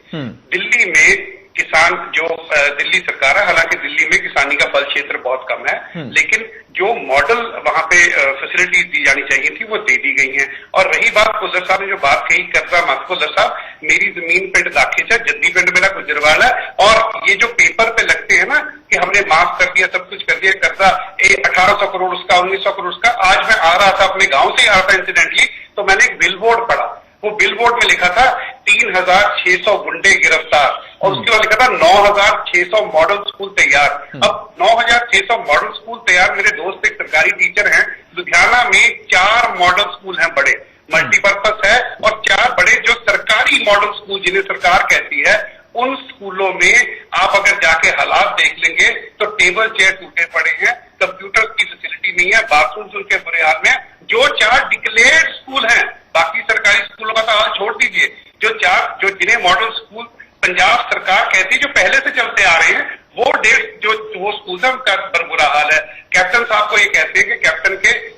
दिल्ली में किसान जो दिल्ली सरकार है, हालांकि दिल्ली में किसानी का फल क्षेत्र बहुत कम है, लेकिन जो मॉडल वहां पे फैसिलिटी दी जानी चाहिए थी वो दे दी गई हैं। और रही बात कुल्लर साहब ने जो बात कही, कर्जा माफ, कुल्लर साहब मेरी जमीन पिंड दाखेचा, जद्दी पिंड मेरा गुजरवाल है, और ये जो पेपर पे लगते हैं ना कि हमने माफ कर दिया, सब कुछ कर दिया, कर्जा 1800 करोड़ उसका, 1900 करोड़ उसका। आज मैं आ रहा था, अपने गांव से आ रहा था इंसिडेंटली, तो मैंने एक बिल बोर्ड पढ़ा, वो बिल बोर्ड में लिखा था 3600 गुंडे गिरफ्तार, और उसके बाद लिखा था 9600 मॉडल स्कूल तैयार। अब 9600 मॉडल स्कूल तैयार, मेरे दोस्त एक सरकारी टीचर हैं, लुधियाना में 4 मॉडल स्कूल हैं बड़े, मल्टीपर्पज है, और 4 बड़े जो सरकारी मॉडल स्कूल जिन्हें सरकार कहती है, उन स्कूलों में आप अगर जाके हालात देख लेंगे तो टेबल चेयर टूटे पड़े हैं, कंप्यूटर की फैसिलिटी नहीं है, बाथरूम उनके बुरे हाल में। जो 4 डिक्लेयर्ड स्कूल हैं, बाकी सरकारी स्कूलों का तो हाल छोड़ दीजिए, जो जिन्हें मॉडल स्कूल पंजाब सरकार कहती है जो पहले से चलते आ रहे हैं, वो स्कूल है, उनका बुरा हाल है। कैप्टन साहब को ये कहते हैं कि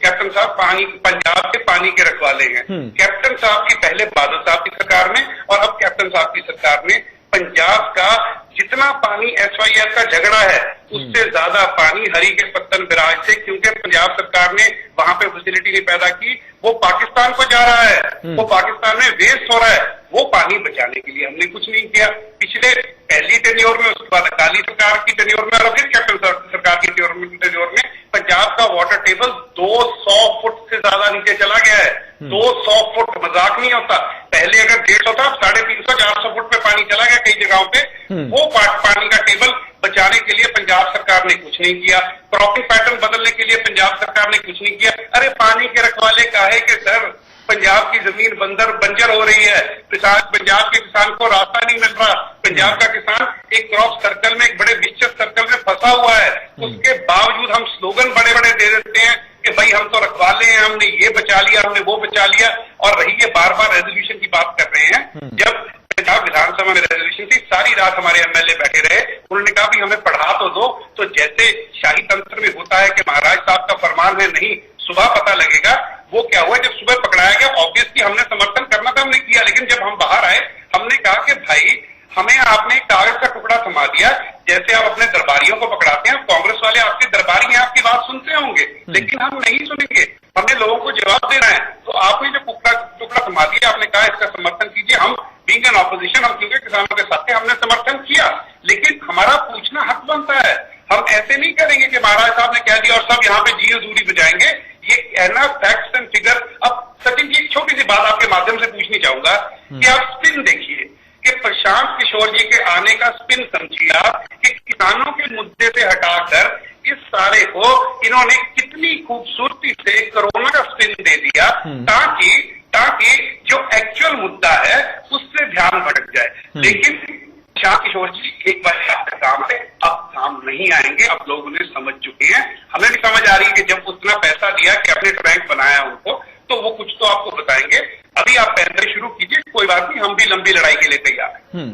कैप्टन साहब पंजाब के पानी के रखवाले हैं। कैप्टन साहब की पहले बादल साहब की सरकार में और अब कैप्टन साहब की सरकार में पंजाब का जितना पानी SYL का झगड़ा है, उससे ज्यादा पानी हरी के पत्तन बिराज से, क्योंकि पंजाब सरकार ने वहां पे फैसिलिटी नहीं पैदा की, वो पाकिस्तान को जा रहा है, वो पाकिस्तान में वेस्ट हो रहा है। वो पानी बचाने के लिए हमने कुछ नहीं किया पिछले पहली टेन्योर में, उसके बाद अकाली सरकार की टेन्योर में, और फिर कैप्टन सरकार की टेन्योर में पंजाब का वाटर टेबल 200 फुट से ज्यादा नीचे चला गया है। 200 फुट मजाक नहीं होता, पहले अगर 150 था, 350-400 फुट पे पानी चला गया कई जगहों पे। वो पानी का टेबल बचाने के लिए पंजाब सरकार ने कुछ नहीं किया, क्रॉपिंग पैटर्न बदलने के लिए पंजाब सरकार ने कुछ नहीं किया। अरे पानी के रखवाले काहे के सर, पंजाब की जमीन बंजर हो रही है, पंजाब के किसान को रास्ता नहीं मिल रहा, पंजाब का किसान एक क्रॉप सर्कल में, एक बड़े विशेष सर्कल में फंसा हुआ है। उसके बावजूद हम स्लोगन बड़े बड़े दे देते हैं कि भाई हम तो रखवाले हैं, हमने ये बचा लिया, हमने वो बचा लिया, और रही ये बार बार रेजोल्यूशन की बात कर रहे हैं। जब पंजाब विधानसभा में रेजोल्यूशन थी, सारी रात हमारे एमएलए बैठे रहे, उन्होंने कहा भी हमें पढ़ा तो दो। तो जैसे शाही तंत्र में होता है कि महाराज साहब का फरमान है, नहीं सुबह पता लगेगा, वो क्या हुआ, जब सुबह पकड़ाया गया, ऑब्वियसली हमने समर्थन करना था, हमने किया, लेकिन जब हम बाहर आए, हमने कहा कि भाई हमें आपने कागज का टुकड़ा थमा दिया, जैसे आप अपने दरबारियों को पकड़ाते हैं, कांग्रेस वाले आपके दरबारी हैं, आपकी बात सुनते होंगे, लेकिन हम नहीं सुनेंगे, हमने लोगों को जवाब देना है। तो आपने जो टुकड़ा थमा दिया, आपने कहा इसका समर्थन कीजिए, हम बीइंग एन ऑपोजिशन, हम क्योंकि किसानों के साथ थे, हमने समर्थन किया, लेकिन हमारा पूछना हक बनता है। हम ऐसे नहीं करेंगे कि महाराज साहब ने कह दिया और सब यहाँ पे जियो दूरी बजाएंगे, ये कहना फैक्ट्स एंड फिगर। अब सचिन जी एक छोटी सी बात आपके माध्यम से पूछनी चाहूंगा कि आप स्पिन देखिए कि प्रशांत किशोर जी के आने का स्पिन समझिए आप कि किसानों के मुद्दे से हटाकर इस सारे को इन्होंने कितनी खूबसूरती से कोरोना का स्पिन दे दिया ताकि जो एक्चुअल मुद्दा है उससे ध्यान भटक जाए। लेकिन प्रशांत किशोर जी एक बार आपका काम है, अब काम नहीं आएंगे, अब लोग उन्हें समझ चुके हैं। हमें भी समझ आ रही है कि जब उतना पैसा दिया, कैबिनेट रैंक बनाया उनको, तो वो कुछ तो आपको बताएंगे। अभी आप पैदल शुरू कीजिए, कोई बात नहीं, हम भी लंबी लड़ाई के लिए तैयार हैं।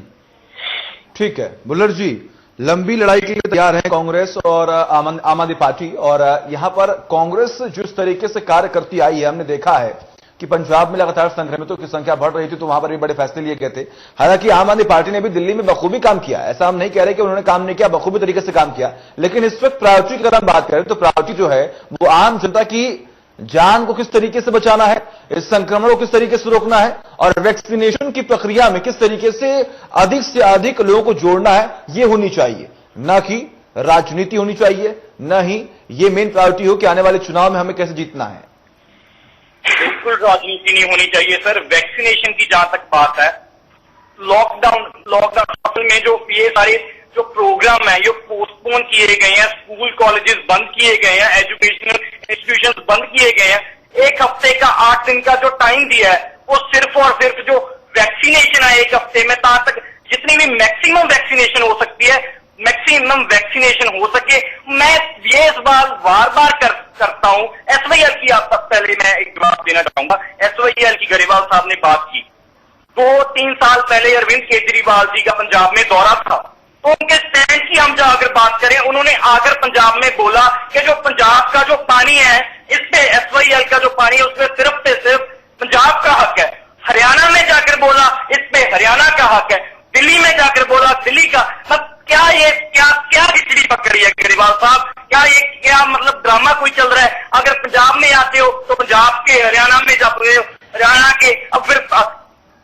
ठीक है बुल्लट जी, लंबी लड़ाई के लिए तैयार है कांग्रेस और आम आदमी पार्टी। और यहां पर कांग्रेस जिस तरीके से कार्य करती आई है, हमने देखा है कि पंजाब में लगातार संक्रमितों की संख्या बढ़ रही थी, तो वहां पर भी बड़े फैसले लिए गए थे। हालांकि आम आदमी पार्टी ने भी दिल्ली में बखूबी काम किया, ऐसा हम नहीं कह रहे कि उन्होंने काम नहीं किया, बखूबी तरीके से काम किया। लेकिन इस वक्त प्रायोरिटी की अगर हम बात करें तो प्रायोरिटी जो है वो आम जनता की जान को किस तरीके से बचाना है, इस संक्रमण को किस तरीके से रोकना है, और वैक्सीनेशन की प्रक्रिया में किस तरीके से अधिक लोगों को जोड़ना है, यह होनी चाहिए। न कि राजनीति होनी चाहिए, न ही ये मेन प्रायोरिटी हो कि आने वाले चुनाव में हमें कैसे जीतना है। बिल्कुल राजनीति नहीं होनी चाहिए सर। वैक्सीनेशन की जहां तक बात है, लॉकडाउन में जो ये सारे जो प्रोग्राम है ये पोस्टपोन किए गए हैं, स्कूल कॉलेजेस बंद किए गए हैं, एजुकेशनल इंस्टीट्यूशंस बंद किए गए हैं। एक हफ्ते का 8 दिन का जो टाइम दिया है वो सिर्फ और सिर्फ जो वैक्सीनेशन है एक हफ्ते में, तब तक जितनी भी मैक्सिमम वैक्सीनेशन हो सकती है, मैक्सिमम वैक्सीनेशन हो सके। मैं ये इस बार बार करता हूं। एसवाईएल की आप तक पहले मैं एक जवाब देना चाहूंगा। एसवाईएल की गरेवाल साहब ने बात की, 2-3 साल पहले अरविंद केजरीवाल जी का पंजाब में दौरा था, तो उनके स्टैंड की हम अगर बात करें, उन्होंने आकर पंजाब में बोला कि जो पंजाब का जो पानी है, इस पे एसवाईएल का जो पानी है उसमें सिर्फ से सिर्फ पंजाब का हक है। हरियाणा में जाकर बोला इस पे हरियाणा का हक है। दिल्ली में जाकर बोला दिल्ली का। क्या खिचड़ी पकड़ी है केजरीवाल साहब? क्या मतलब ड्रामा कोई चल रहा है? अगर पंजाब में आते हो तो पंजाब के, हरियाणा में जाते हो हरियाणा के। अब फिर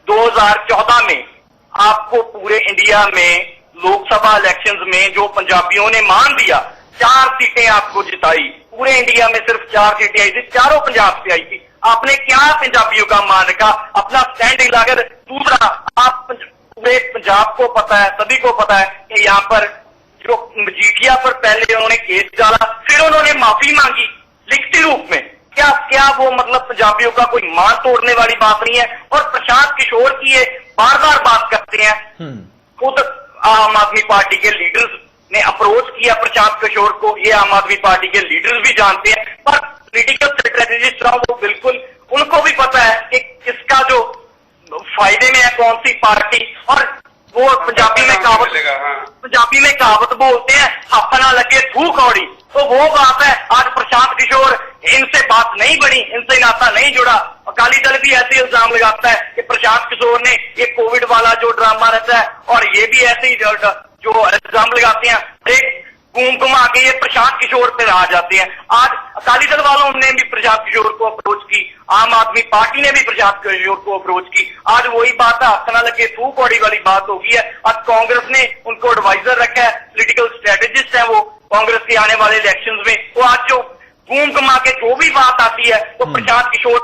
2014 में आपको पूरे इंडिया में लोकसभा इलेक्शंस में जो पंजाबियों ने मान दिया, 4 सीटें आपको जिताई। पूरे इंडिया में सिर्फ 4 सीटें आई थी, चारों पंजाब से आई थी। आपने क्या पंजाबियों का मान रखा? अपना स्टैंड हिलाकर। दूसरा, आप पूरे पंजाब को पता है, सभी को पता है कि यहाँ पर जो मजीठिया पर पहले उन्होंने केस डाला, फिर उन्होंने माफी मांगी लिखती रूप में। क्या वो मतलब पंजाबियों का कोई मान तोड़ने वाली बात नहीं है? और प्रशांत किशोर की ये बार बात करते हैं। खुद आम आदमी पार्टी के लीडर्स ने अप्रोच किया प्रशांत किशोर को, ये आम आदमी पार्टी के लीडर्स भी जानते हैं, पर पॉलिटिकल स्ट्रेटेजिस्ट वो बिल्कुल, उनको भी पता है कि किसका जो फायदे में है कौन सी पार्टी। और वो पंजाबी में कहावत बोलते हैं, अपना लगे थू कौड़ी। तो वो बात है, आज प्रशांत किशोर इनसे बात नहीं बनी, इनसे नाता नहीं जुड़ा। अकाली दल भी ऐसे इल्जाम लगाता है कि प्रशांत किशोर ने ये कोविड वाला जो ड्रामा रहता है, और ये भी ऐसे ही जो इल्जाम लगाते हैं, एक घुमा के ये प्रशांत किशोर पे आ जाते हैं। आज अकाली दल वालों ने भी प्रशांत किशोर को अप्रोच की, आम आदमी पार्टी ने भी प्रशांत किशोर को अप्रोच की। आज वही बात है, अपना लगे थू कौड़ी वाली बात हो गई है। आज कांग्रेस ने उनको एडवाइजर रखा है, पॉलिटिकल स्ट्रेटेजिस्ट है वो कांग्रेस के आने वाले इलेक्शंस में। वो आज जो घुमा के जो भी बात आती है वो प्रशांत किशोर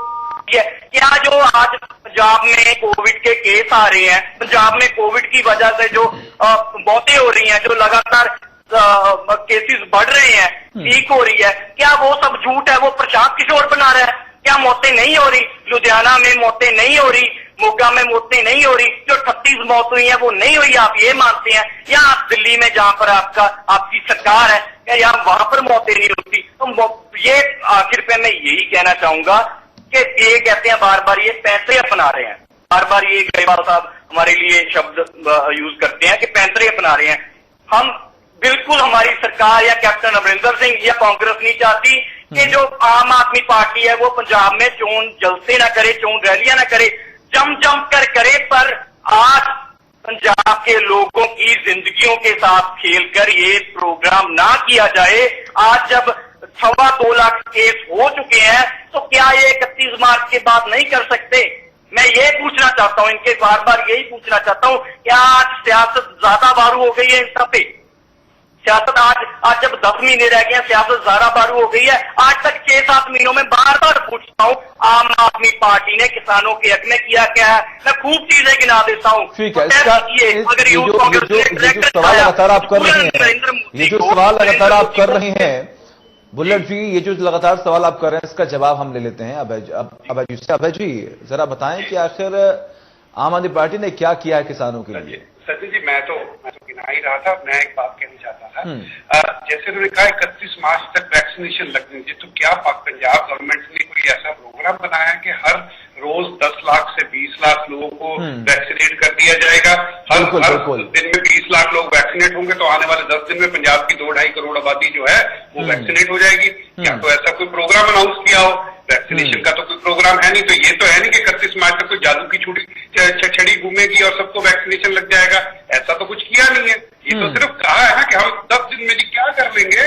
है। क्या जो आज पंजाब में कोविड के केस आ रहे हैं, पंजाब में कोविड की वजह से जो मौतें हो रही हैं, जो लगातार केसेस बढ़ रहे हैं, ठीक हो रही है, क्या वो सब झूठ है? वो प्रशांत किशोर बना रहा है? क्या मौतें नहीं हो रही? लुधियाना में मौतें नहीं हो रही, मोगा में मौतें नहीं हो रही, जो 38 मौत हुई है वो नहीं हुई, आप ये मानते हैं? या आप दिल्ली में जहां पर आपकी सरकार है, क्या यहाँ वहां पर मौतें नहीं होती? तो ये आखिर पे मैं यही कहना चाहूंगा कि ये कहते हैं बार ये पैसे अपना रहे हैं, बार ये गरेवाल साहब हमारे लिए शब्द यूज करते हैं कि पैंतरे अपना रहे हैं। हम बिल्कुल, हमारी सरकार या कैप्टन अमरिंदर सिंह या कांग्रेस नहीं चाहती कि जो आम आदमी पार्टी है वो पंजाब में चोन जलसे ना करे, चोन रैलियां ना करे, जम कर करे, पर आज पंजाब के लोगों की जिंदगियों के साथ खेलकर ये प्रोग्राम ना किया जाए। आज जब 2.25 लाख केस हो चुके हैं तो क्या ये 31 मार्च के बाद नहीं कर सकते? मैं ये पूछना चाहता हूं, इनके बार यही पूछना चाहता हूं, क्या आज सियासत ज्यादा बारू हो गई है इन सब पे? सियासत आज जब 10 महीने रह गए हैं, सियासत ज़ारा बारू हो गई है। आज तक 6-7 महीनों में बार बार पूछता हूँ, आम आदमी पार्टी ने किसानों के हक में किया क्या है? मैं खूब चीजें गिना देता हूँ। ठीक है, अगर ये जो सवाल लगातार आप कर रहे हैं, ये जो सवाल लगातार आप कर रहे हैं बुल्लट जी, ये जो लगातार सवाल आप कर रहे हैं, इसका जवाब हम ले लेते हैं अभय जी से। अभय जी, जरा बताएं कि आखिर आम आदमी पार्टी ने क्या किया है किसानों के लिए? सचिन जी, मैं तो गिना ही रहा था। मैं एक बात कहना चाहता था, जैसे उन्होंने कहा 31 मार्च तक वैक्सीनेशन लगनी थी, तो क्या पंजाब गवर्नमेंट ने कोई ऐसा प्रोग्राम बनाया है कि हर रोज 10 लाख से 20 लाख लोगों को वैक्सीनेट कर दिया जाएगा? हर दिन में 20 लाख लोग वैक्सीनेट होंगे तो आने वाले 10 दिन में पंजाब की 2-2.5 करोड़ आबादी जो है वो वैक्सीनेट हो जाएगी। क्या तो ऐसा कोई प्रोग्राम अनाउंस किया हो? वैक्सीनेशन का तो कोई प्रोग्राम है नहीं। तो ये तो है नहीं कि 31 मार्च तक कोई जादू की छड़ी घूमेगी और सबको वैक्सीनेशन लग जाएगा, ऐसा तो कुछ किया नहीं है। ये तो सिर्फ कहा है ना कि हम 10 दिन में जी क्या कर लेंगे,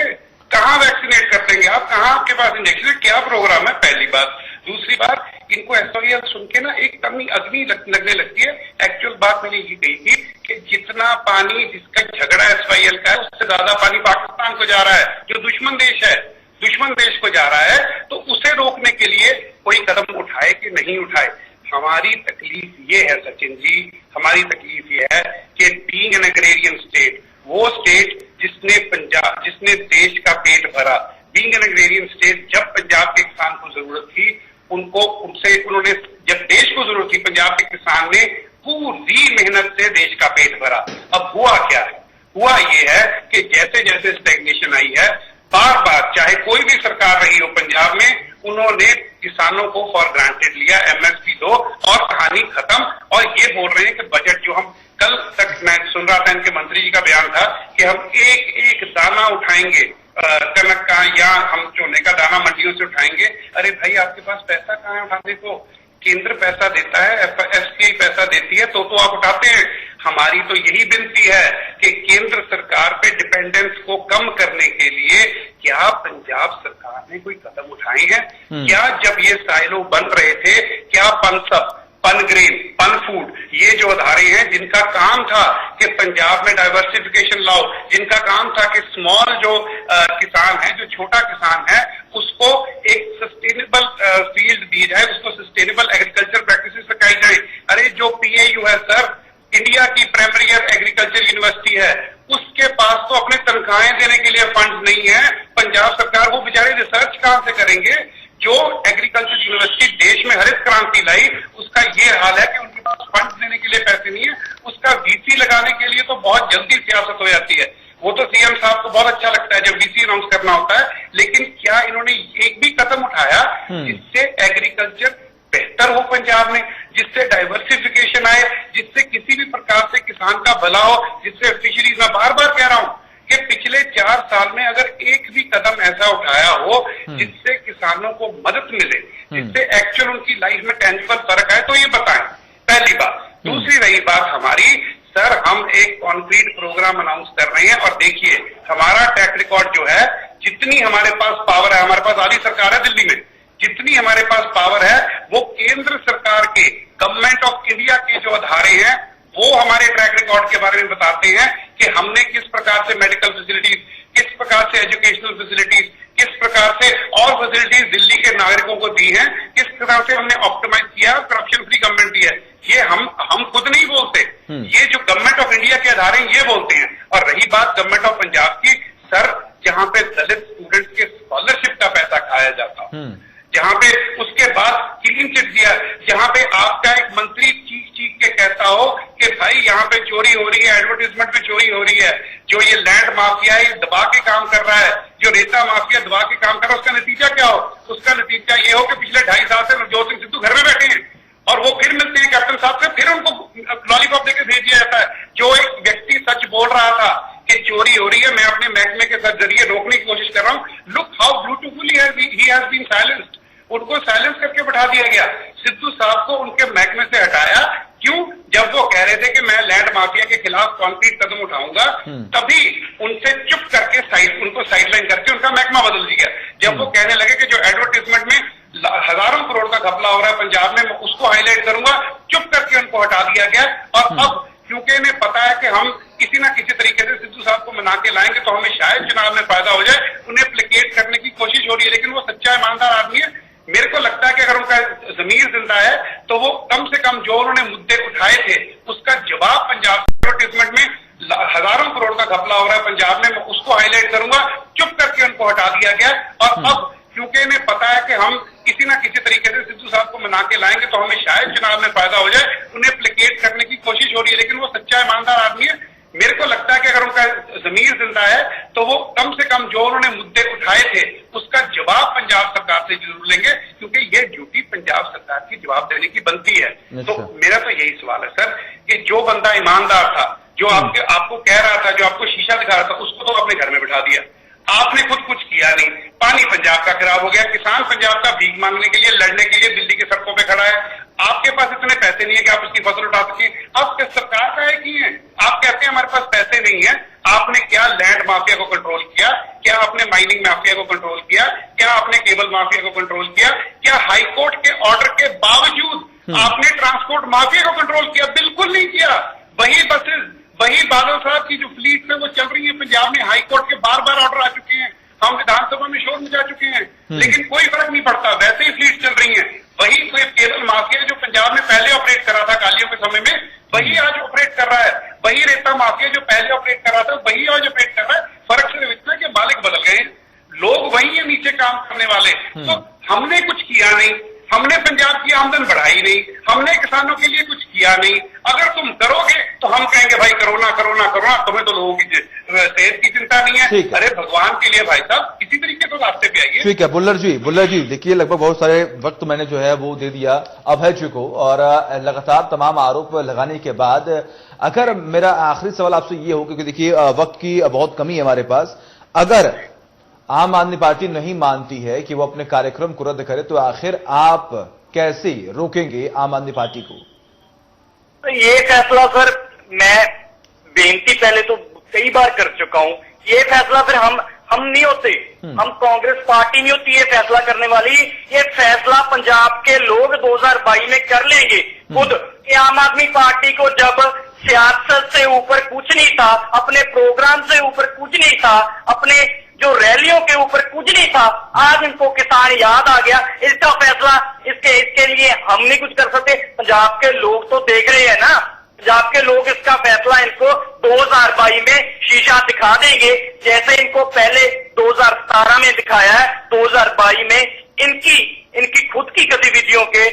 कहाँ वैक्सीनेट कर देंगे आप, कहाँ आपके पास इंजेक्शन है, क्या प्रोग्राम है? पहली बात। दूसरी बात, इनको एसओएल सुन के ना एक अग्नि लगने लगती है। एक्चुअल बात मैंने ये कही थी कि जितना पानी जिसका झगड़ा एसवाईएल का है, उससे ज्यादा पानी पाकिस्तान को जा रहा है, जो दुश्मन देश है, दुश्मन देश को जा रहा है। तो उसे रोकने के लिए कोई कदम उठाए कि नहीं उठाए? हमारी तकलीफ ये है सचिन जी, हमारी तकलीफ ये है कि बीइंग एन एग्रेरियन स्टेट, वो स्टेट जिसने देश का पेट भरा, बीइंग एन एग्रेरियन स्टेट, जब पंजाब के किसान को जरूरत थी उन्होंने जब देश को जरूरत थी, पंजाब के किसान ने पूरी मेहनत से देश का पेट भरा। अब हुआ क्या है? हुआ ये है कि जैसे जैसे स्टैग्नेशन आई है, बार बार चाहे कोई भी सरकार रही हो पंजाब में, उन्होंने किसानों को फॉर ग्रांटेड लिया, एमएसपी दो और कहानी खत्म। और ये बोल रहे हैं कि बजट जो हम कल तक मैं सुन रहा था, इनके मंत्री जी का बयान था कि हम एक एक दाना उठाएंगे कनक का या हम चोने का दाना मंडियों से उठाएंगे। अरे भाई, आपके पास पैसा कहाँ है उठाने को? केंद्र पैसा देता है, एफसीआई पैसा देती है, तो आप उठाते हैं। हमारी तो यही विनती है कि केंद्र सरकार पे डिपेंडेंस को कम करने के लिए क्या पंजाब सरकार ने कोई कदम उठाए हैं? क्या जब ये साइलो बन रहे थे, क्या पनसप, पनग्रेन, पनफूड, ये जो अदारे हैं जिनका काम था कि पंजाब में डाइवर्सिफिकेशन लाओ, जिनका काम था कि स्मॉल जो किसान है, जो छोटा किसान है, उसको एक सस्टेनेबल फील्ड दी जाए, उसको सस्टेनेबल एग्रीकल्चर प्रैक्टिसेस सिखाई जाए। अरे जो पीएयू है सर, इंडिया की प्रीमियर एग्रीकल्चर यूनिवर्सिटी है, उसके पास तो अपने तनख्वाहें देने के लिए फंड नहीं है। पंजाब सरकार वो बेचारे रिसर्च कहां से करेंगे? जो एग्रीकल्चर यूनिवर्सिटी देश में हरित क्रांति लाई, उसका ये हाल है कि उनके पास फंड देने के लिए पैसे नहीं है। उसका वीसी लगाने के लिए तो बहुत जल्दी सियासत हो जाती है। वो तो सीएम साहब को बहुत अच्छा लगता है जब वीसी अनाउंस करना होता है, लेकिन क्या इन्होंने एक भी कदम उठाया जिससे एग्रीकल्चर बेहतर हो पंजाब में, जिससे डाइवर्सिफिकेशन आए, जिससे किसी भी प्रकार से किसान का भला हो, जिससे फिशरीज, मैं बार बार कह रहा हूं कि पिछले 4 साल में अगर एक भी कदम ऐसा उठाया हो जिससे किसानों को मदद मिले, जिससे एक्चुअल उनकी लाइफ में टेंजिबल फर्क आए, तो ये बताएं। पहली बात। दूसरी रही बात हमारी, सर हम एक कॉन्क्रीट प्रोग्राम अनाउंस कर रहे हैं और देखिए हमारा ट्रैक रिकॉर्ड जो है, जितनी हमारे पास पावर है, हमारे पास आधी सरकार है दिल्ली में, जितनी हमारे पास पावर है वो केंद्र सरकार के, गवर्नमेंट ऑफ इंडिया के जो अदारे हैं वो हमारे ट्रैक रिकॉर्ड के बारे में बताते हैं कि हमने किस प्रकार से मेडिकल फैसिलिटीज, किस प्रकार से एजुकेशनल फैसिलिटीज, किस प्रकार से और फैसिलिटीज दिल्ली के नागरिकों को दी हैं, किस प्रकार से हमने ऑप्टिमाइज किया, करप्शन फ्री गवर्नमेंट दी है। ये हम खुद नहीं बोलते, ये जो गवर्नमेंट ऑफ इंडिया के अदारे ये बोलते हैं। और रही बात गवर्नमेंट ऑफ पंजाब की, सर जहां पे दलित स्टूडेंट्स के स्कॉलरशिप का पैसा खाया जाता, जहां पे उसके बाद क्लीन चिट दिया, जहां पे आपका एक मंत्री चीख के कहता हो कि भाई यहाँ पे चोरी हो रही है, एडवर्टाइजमेंट पे चोरी हो रही है, जो ये लैंड माफिया है दबा के काम कर रहा है, जो रेता माफिया दबा के काम कर रहा है, उसका नतीजा क्या हो? उसका नतीजा ये हो कि पिछले 2.5 साल से नवजोत सिंह सिद्धू घर में बैठे हैं और वो फिर मिलते हैं कैप्टन साहब से, फिर उनको लॉलीपॉप देकर भेज दिया जाता है। जो एक व्यक्ति सच बोल रहा था कि चोरी हो रही है, मैं अपने महकमे के जरिए रोकने की कोशिश कर रहा हूं, look how beautifully he has been silenced. उनको साइलेंस करके बैठा दिया गया। सिद्धू साहब को उनके महकमे से हटाया, क्यों? जब वो कह रहे थे कि मैं लैंड माफिया के खिलाफ कॉन्क्रीट कदम उठाऊंगा, तभी उनसे चुप करके उनको साइडलाइन करके उनका महकमा बदल दिया। जब वो कहने लगे कि जो एडवर्टाइजमेंट में हजारों करोड़ का घपला हो रहा है पंजाब में, मैं उसको हाईलाइट करूंगा, चुप करके उनको हटा दिया गया। और अब क्योंकि इन्हें पता है कि हम किसी ना किसी तरीके से सिद्धू साहब को बना के लाएंगे तो हमें शायद चुनाव में फायदा हो जाए, उन्हें प्लेकेट करने की कोशिश हो रही है। लेकिन वो सच्चा ईमानदार आदमी है। मेरे को लगता है कि अगर उनका जमीर जिंदा है तो वो कम से कम जो उन्होंने मुद्दे उठाए थे उसका जवाब पंजाब एडवर्टाइजमेंट में हजारों करोड़ का घपला हो रहा है पंजाब में, उसको हाईलाइट करूंगा। चुप करके उनको हटा दिया गया और अब क्योंकि इन्हें पता है कि हम किसी ना किसी तरीके से सिद्धू साहब को मना के लाएंगे तो हमें शायद चुनाव में फायदा हो जाए, उन्हें प्लेकेट करने की कोशिश हो रही है। लेकिन वो सच्चा ईमानदार आदमी है। मेरे को लगता है कि अगर उनका जमीर जिंदा है तो वो कम से कम जो उन्होंने मुद्दे उठाए थे उसका जवाब पंजाब सरकार से जरूर लेंगे, क्योंकि ये ड्यूटी पंजाब सरकार की जवाब देने की बनती है। तो मेरा तो यही सवाल है सर कि जो बंदा ईमानदार था, जो आपको कह रहा था, जो आपको शीशा दिखा रहा था, उसको तो अपने घर में बिठा दिया। आपने खुद कुछ किया नहीं। पानी पंजाब का खराब हो गया, किसान पंजाब का भीख मांगने के लिए, लड़ने के लिए दिल्ली के सड़कों पे खड़ा है। आपके पास इतने पैसे नहीं है कि आप उसकी फसल उठा सकें। आप सरकार का है कि है? आप कहते हैं हमारे पास पैसे नहीं है। आपने क्या लैंड माफिया को कंट्रोल किया? क्या आपने माइनिंग माफिया को कंट्रोल किया? क्या आपने केबल माफिया को कंट्रोल किया? क्या हाईकोर्ट के ऑर्डर के बावजूद आपने ट्रांसपोर्ट माफिया को कंट्रोल किया? बिल्कुल नहीं किया। वही बसेस, वही बादल साहब की जो फ्लीट है वो चल रही है पंजाब में। हाईकोर्ट के बार बार ऑर्डर आ चुके हैं, हम विधानसभा में शोर मचा चुके हैं, लेकिन कोई फर्क नहीं पड़ता, वैसे ही फ्लीट चल रही है। वही कोई केबल माफिया जो पंजाब में पहले ऑपरेट कर रहा था कालियों के समय में, वही आज ऑपरेट कर रहा है। वही रेता माफिया जो पहले ऑपरेट कर रहा था, वही आज ऑपरेट कर रहा है। फर्क सिर्फ इतना कि मालिक बदल गए, लोग वही है नीचे काम करने वाले। तो हमने कुछ किया नहीं, हमने पंजाब की आमदन बढ़ाई नहीं, हमने किसानों के लिए कुछ किया नहीं। अगर तुम करोगे तो हम कहेंगे भाई कोरोना कोरोना कोरोना, तुम्हें तो लोगों की सेहत की चिंता नहीं है। अरे भगवान के लिए भाई साहब किसी तरीके तो रास्ते पे आइए। ठीक है बुल्लर जी देखिए, लगभग बहुत सारे वक्त मैंने जो है वो दे दिया अभय जी को, और लगातार तमाम आरोप लगाने के बाद अगर मेरा आखिरी सवाल आपसे ये हो, क्योंकि देखिए वक्त की बहुत कमी है हमारे पास, अगर आम आदमी पार्टी नहीं मानती है कि वो अपने कार्यक्रम को रद्द करे तो आखिर आप कैसे रोकेंगे आम आदमी पार्टी को? तो ये फैसला सर, मैं बेनती पहले तो कई बार कर चुका हूं, ये फैसला फिर हम नहीं होते, हम कांग्रेस पार्टी नहीं होती ये फैसला करने वाली। ये फैसला पंजाब के लोग 2022 में कर लेंगे खुद। कि आम आदमी पार्टी को जब सियासत से ऊपर कुछ नहीं था, अपने प्रोग्राम से ऊपर कुछ नहीं था, अपने जो रैलियों के ऊपर कुछ नहीं था, आज इनको किसान याद आ गया। इसका फैसला इसके लिए हम नहीं कुछ कर सकते, पंजाब के लोग तो देख रहे हैं ना। पंजाब के लोग इसका फैसला इनको 2022 में शीशा दिखा देंगे, जैसे इनको पहले 2017 में दिखाया है। 2022 में इनकी खुद की गतिविधियों के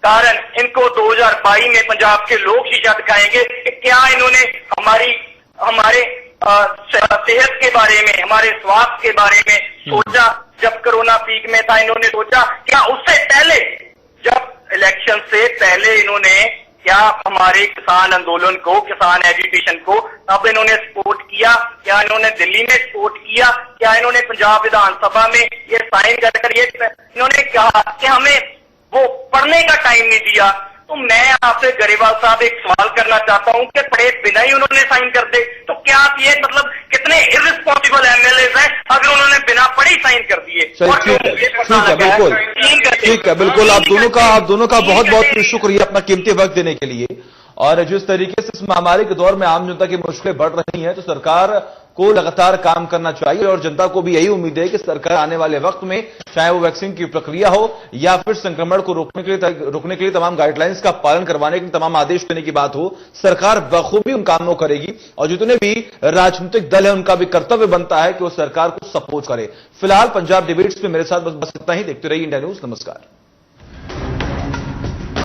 कारण इनको 2022 में पंजाब के लोग शीशा दिखाएंगे कि क्या इन्होंने हमारे सेहत के बारे में, हमारे स्वास्थ्य के बारे में सोचा। जब कोरोना पीक में था इन्होंने सोचा क्या? उससे पहले, जब इलेक्शन से पहले इन्होंने क्या हमारे किसान आंदोलन को, किसान एजुटेशन को तब इन्होंने सपोर्ट किया? क्या इन्होंने दिल्ली में सपोर्ट किया? क्या इन्होंने पंजाब विधानसभा में ये साइन कर ये इन्होंने कहा कि हमें वो पढ़ने का टाइम नहीं दिया? तो मैं आपसे गरेवाल साहब एक सवाल करना चाहता हूं कि पढ़े बिना ही उन्होंने साइन कर दे तो क्या आप ये मतलब कितने इर्रिस्पॉन्सिबल एमएलए हैं अगर उन्होंने बिना पढ़े साइन कर दिए? ठीक है बिल्कुल। आप दोनों का बहुत बहुत शुक्रिया अपना कीमती वक्त देने के लिए। और जिस तरीके से इस महामारी के दौर में आम जनता की मुश्किलें बढ़ रही हैं तो सरकार को लगातार काम करना चाहिए, और जनता को भी यही उम्मीद है कि सरकार आने वाले वक्त में, चाहे वो वैक्सीन की प्रक्रिया हो या फिर संक्रमण को रोकने के लिए तमाम गाइडलाइंस का पालन करवाने के लिए तमाम आदेश देने की बात हो, सरकार बखूबी उन कामों करेगी। और जितने भी राजनीतिक दल है उनका भी कर्तव्य बनता है कि वो सरकार को सपोर्ट करे। फिलहाल पंजाब डिबेट्स में मेरे साथ बस इतना ही। देखते रहिए इंडिया न्यूज। नमस्कार।